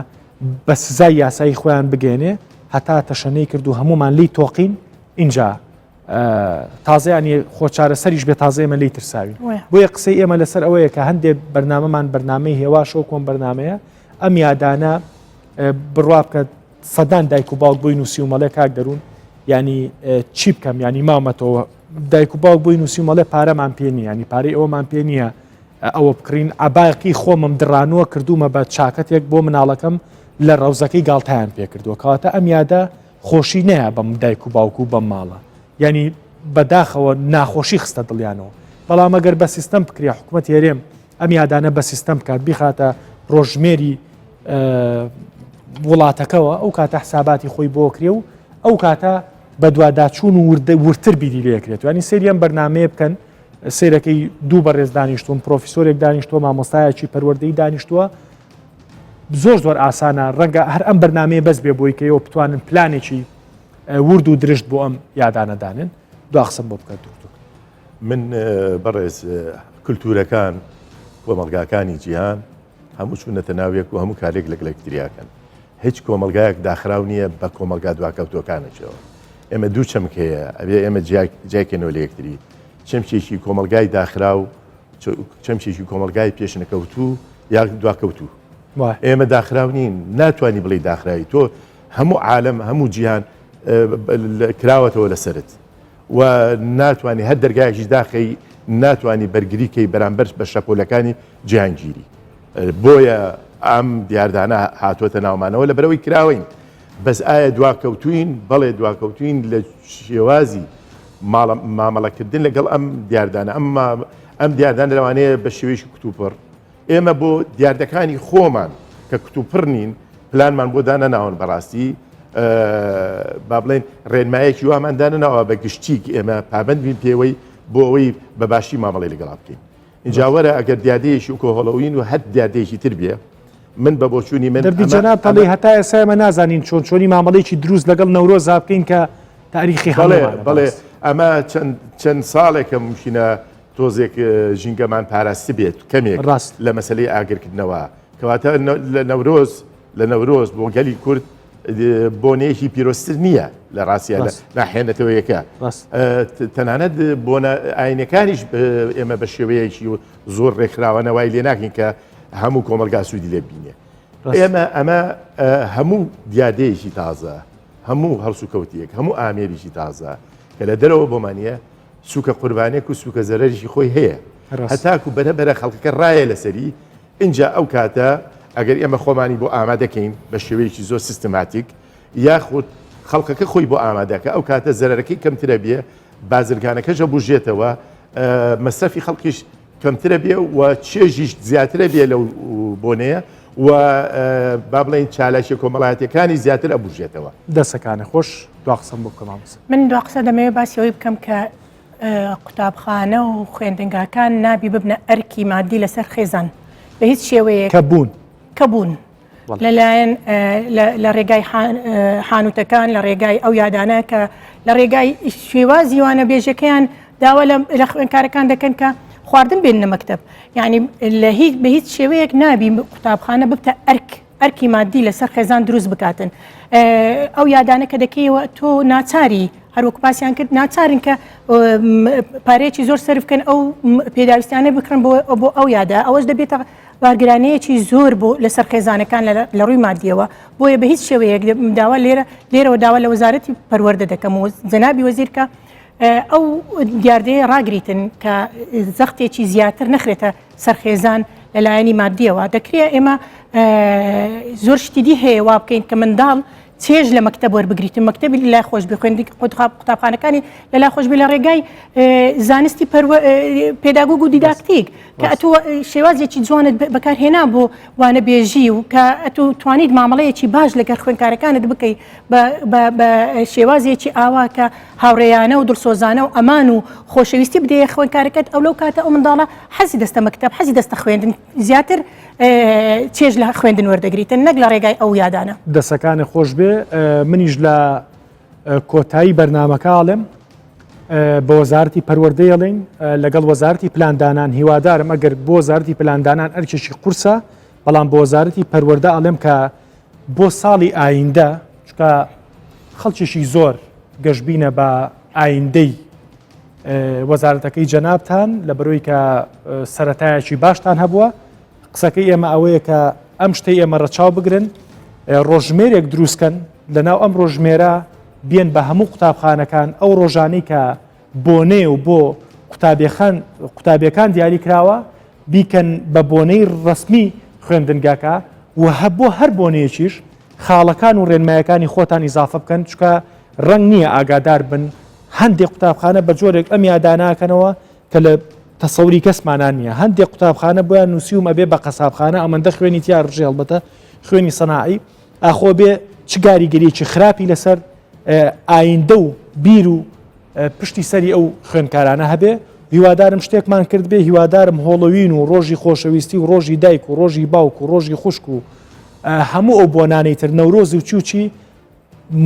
بە سزای یاسایی خۆیان بگەێنێ هەتا تەشەنەی کرد و هەمومان لی تۆقین اینجا تازەیانی خۆچارە سەریش بێ تازە ئێمە لی ترساوین بۆیە قسەی ئێمە لەسەر ئەوەیە کە هەندێک بەرنامەمان بەرنامەی هێواشەوە کۆم بەرنمەیە ئەم یادانە بڕوا بکە سەدان دایک و باوک بووی نووسی و مەڵێ کاک دەروون ینی چی بکەم ینی مامەتەوە دایک و باوک بووی نووسی و مەڵێ پارەمان پێ نیە ینی پارەی ئەوەمان پێ نییە ئەوە بکرین ئاباقی خۆمم دڕانوە کردومە بە چاکەتێک بۆ مناڵەکەم لە ڕەوزەکەی گاڵتەیان پێ کردووە کەواتە ئەم یادە خۆشی نەیە بەم دایک و باوک و بەم ماڵە ینی بەداخەوە ناخۆشی خستە دڵیانەوە بەڵام ئەگەر بە سیستەم بکرێ حکوومەت هێرێم ئەم یادانە بە سیستەم بکات بیخاتە ڕۆژمێری وڵاتەکەەوە ئەو کاتە حساباتی خۆی بۆکرێ و ئەو کاتە بە دوواداچوون و ورتر بیری لێکرێت ینی سریەم بەرنمەیە بکەن سیرەکەی دوو بەڕێز دانیشتوم پرۆفیسۆرێک دانیشتووە مامۆستایەکی پەروەردەی دانیشتووە زۆر ئاسانە ڕەنگە هەر ئەم بەرنمەیە بەس بێ بۆی کەەوە بتوانن پلانێکی ورد و درشت بۆ ئەم یادانەدانن دو قسم بۆ بکات دکتۆر من بەڕێز کللتورەکان کۆمەلگاکانی جیهان هەموو چوونەتە ناوێک و هەموو کارێک لەگەلکتریاکەن هیچ کۆمەلگایەک داخراو نییە بە کۆمەلگا دواکەوتەکانەوەەوە ئێمە دوو چەمک هەیە ئەبێ ئێمە جایکەنەوە لە یەکتری چەمچێکی کۆمەلگای داخرا و چەمچێکی کۆمەلگای پێشنەکەوتوو یا دواکەوتوو ئێمە داخراو نین ناتوانانی بڵێ داخراوی تۆ هەموو عالم هەموو جیهان کراوەتەوە لەسرت و ناتوانانی هەر دەرگایەکی داخی ناتوانانی بەرگریکەی بەرامبەر بە شەپۆلەکانی جیهانگیری بۆیە ئەم دیاردانە هاتوۆتە ناومانەوە لە بەرەوەی کراوین بەس ئایا دواکەوتوین بەڵێ دواکەوتوین لە شێوازی مامەڵەکردن لەگەڵ ئەم دیاردانە ئەم دیاردان لەوانەیە بە شێوەیەکی کتوپڕ ئێمە بۆ دیاردەکانی خۆمان کە کتوپڕ نین پلانمان بۆ دانە ناون بەڕاستی با بڵێن ڕێنمایەکی واماندانەوە بە گشتیک ئێمە پابند بین پێوەی بۆ ئەوەی بەباشی مامەڵی لەگەڵا بکەین اینجاوەرە ئەگەر دیادەیەشی و کۆهڵەوین و هەر دیادەیەکی تر بێ من بە بۆچوونی من دەبی جەناب پەڵی هەتا ئێستا ئێمە نازانین چۆنی مامەڵێکی دروست لەگەڵ نەورۆز بکەین کە تاریخی بڵێ ئەمە چەند ساڵێکە مشینە تۆزێک ژینگەمان پاراستی بێت کەمێک ڕاست لە مەسلەی ئاگرکردنەوە کەواتە لە نەورۆز بۆ گەلی کورد بۆنەیەکی پیرۆستر نییە لە ڕاستیە ناحێنێتەوە یەکە تەنانەت بۆنە ئاینەکانیش ئێمە بە شێوەیەکی و زۆر ڕێکخراوەنەوەی لێ ناکەین کە هەموو کۆمەلگا سوودی لێ بینێ ئێمە ئەمە هەموو دیادەیەکی تازە هەموو هەڵسوکەوتیەک هەموو ئامێریشی تازە کە لە دەرەوە بۆمانە سوکە قوربانێک و سوکە زەرەرشی خۆی هەیە هەتاکو بەرە خەڵکەکە ڕایە لەسەری اینجا ئەو کاتە ئەگەر ئێمە خۆمانی بۆ ئامادەکەین بە شێوەیەکی زۆر سیستماتیک یاخود خەڵکەکە خۆی بۆ ئامادەکە ئەو کاتە زەرەرەکەی کەمترە بێ بازرگانەکەژە بژێتەوە مەسرفی خەڵکیش کەمترە بێ و چێژیش زیاترە بێ لەو بۆنەیە و با بڵێن چالاشی کۆمەڵایەتەکانی زیاتر ئەبژێتەوە دەسەکانە خۆش دو قسم بۆ بکەم مامۆستا. من دو قسە دەمەوێت باسیەوەی بکەم کە قوتابخانە و خوێندنگاکان نابی ببنە ئەرکی مادی لەسەر خێزان بە هیچ شێوەیە کە بوون لەلایەن لە ڕێگای حانوتەکان لە ڕێگای ئەو یادانە کە لە ڕێگای شێوازی وانە بێژەکەیان داوا لە خوێندکارەکان دەکەن کە خواردن بێنە مەکتەب یعنی بە هیچ شێوەیەک نابی قوتابخانە ببتە ئەرکی مادی لەسەر خێزان دروست بکاتن ئەو یادانە کە دەکەیەوە تۆ ناچاری هەروەک پاسیان کرد ناچارن کە پارەیەکی زۆر سەرفکەن ئەو پێداویستیانە بکڕن بۆ ئەو یادا ئەوەش دەبێتە بارگرانەیەکی زۆر بۆ لەسەر خێزانەکان لە ڕووی مادیەوە بۆیە بە هیچ شێوەیەک داوا لێرەوە داوا لە وەزارەتی پەروەردە دەکەم و جەنابی وەزیر کە ئەو دیاردەیە ڕاگریتن کە زەختێکی زیاتر نەخرێتە سەرخێزان لەلایەنی مادیەوە دەکرێت ئێمە زۆر شتیدی هەیە وا بکەین کە منداڵ چێژ لە مەکتەب وەربگریتن مەکتەبی لای خۆش بخوێندی قوتابخانەکانی لە لای خۆش بێ لە ڕێگای زانستی پێداگوگ و دیداکتیک کە ئەتو شێوازێکی جوانت بەکارهێنا بۆ وانە بێژی و کە ئەتو توانیت مامەڵەیەکی باش لەگەر خوێندکارەکانت بکەیت بە شێوازێکی ئاوا کە هاوڕێیانە و دڵسۆزانە و ئەمان و خۆشەویستی بدەیە خوێندکارەکەت ئەو لەو کاتە ئەو منداڵە حەزی دەستە مەکتەب حەزی دەستە خوێندن زیاتر چێژ لە خوێندن وەردەگریتن نەک لە ڕێگای ئەو یادانە دەسەکانی خۆش بێ منیش لە کۆتایی بەرنامەکەڵێم بە وەزارەتی پەروەردەیەڵین لەگەڵ وەزارەتی پلاندانان هیوادارم ئەگەر بۆ وەزارەتی پلاندانان ئەرکێکی قورسە بەڵام بۆ وەزارەتی پەروەردە ئەڵێم کە بۆ ساڵی ئایندە چکە خەڵکیشی زۆر گەشتبینە بە ئایندەی وەزارەتەکەی جەنابتان لە بەرۆی کە سەرەتایەکی باشتان هەبووە قسەکەی ئێمە ئەوەیە کە ئەم شتەی ئێمە ڕەچاو بگرن ڕۆژمێرێک دروستکەن لەناو ئەم ڕۆژمێرە بێن بە هەموو قوتابخانەکان ئەو ڕۆژانەی کە بۆنێ و بۆ قوتابیەکان دیاری کراوە بیکەن بە بۆنەی ڕسمی خوێندنگاکە و هەبوو هەر بۆنەیەکیش خاڵەکان و ڕێنمایەکانی خۆتان ئیزافە بکەن چکە ڕەنگ نییە ئاگادار بن هەندێک قوتابخانە بە جۆرێک ئەم یاداناکەنەوە کە لە تەسەوری کەسمانان نییە هەندێک قوتابخانە بۆیان نووسیوم ئەبێ بە قەسابخانە ئەمەندە خوێنی تیا ڕژێ هەڵبەتە خوێنی سەناعی ئاخۆ بێ چ کاریگەریەکی خراپی لەسەر ئایندە و بیر و پشتی سەری ئەو خوێنکارانە هەبێ هیوادارم شتێکمان کرد بێ هیوادارم هۆڵەوین و ڕۆژی خۆشەویستی و ڕۆژی دایک و ڕۆژی باوک و ڕۆژی خوشک و هەموو ئەو بۆنانەی تر نەورۆز و چوچی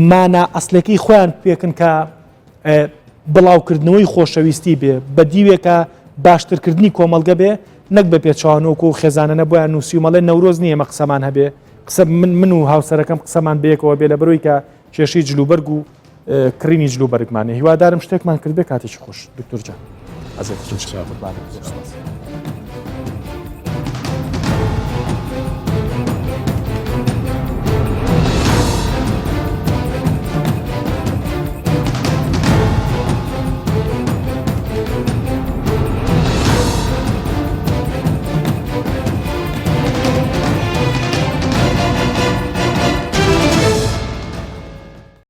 مانە ئەسلەکەی خۆیان پێکن کە بڵاوکردنەوەی خۆشەویستی بێ بە دیوێکە باشترکردنی کۆمەلگە بێ نەک بە پێچوانۆک و خێزانە بۆیان نووسی و مەڵێ نەورۆز نییە ئێمە قسەمان هەبێ قسە من و هاوسەرەکەم قسەمان بەیەکەوە بێ لە بەرۆی کە کێشەی جلوبەرگ و کڕینی جلوبەرگمانێ هیوادارم شتێکمان کرد بێ کاتێکی خۆش دکتۆر جان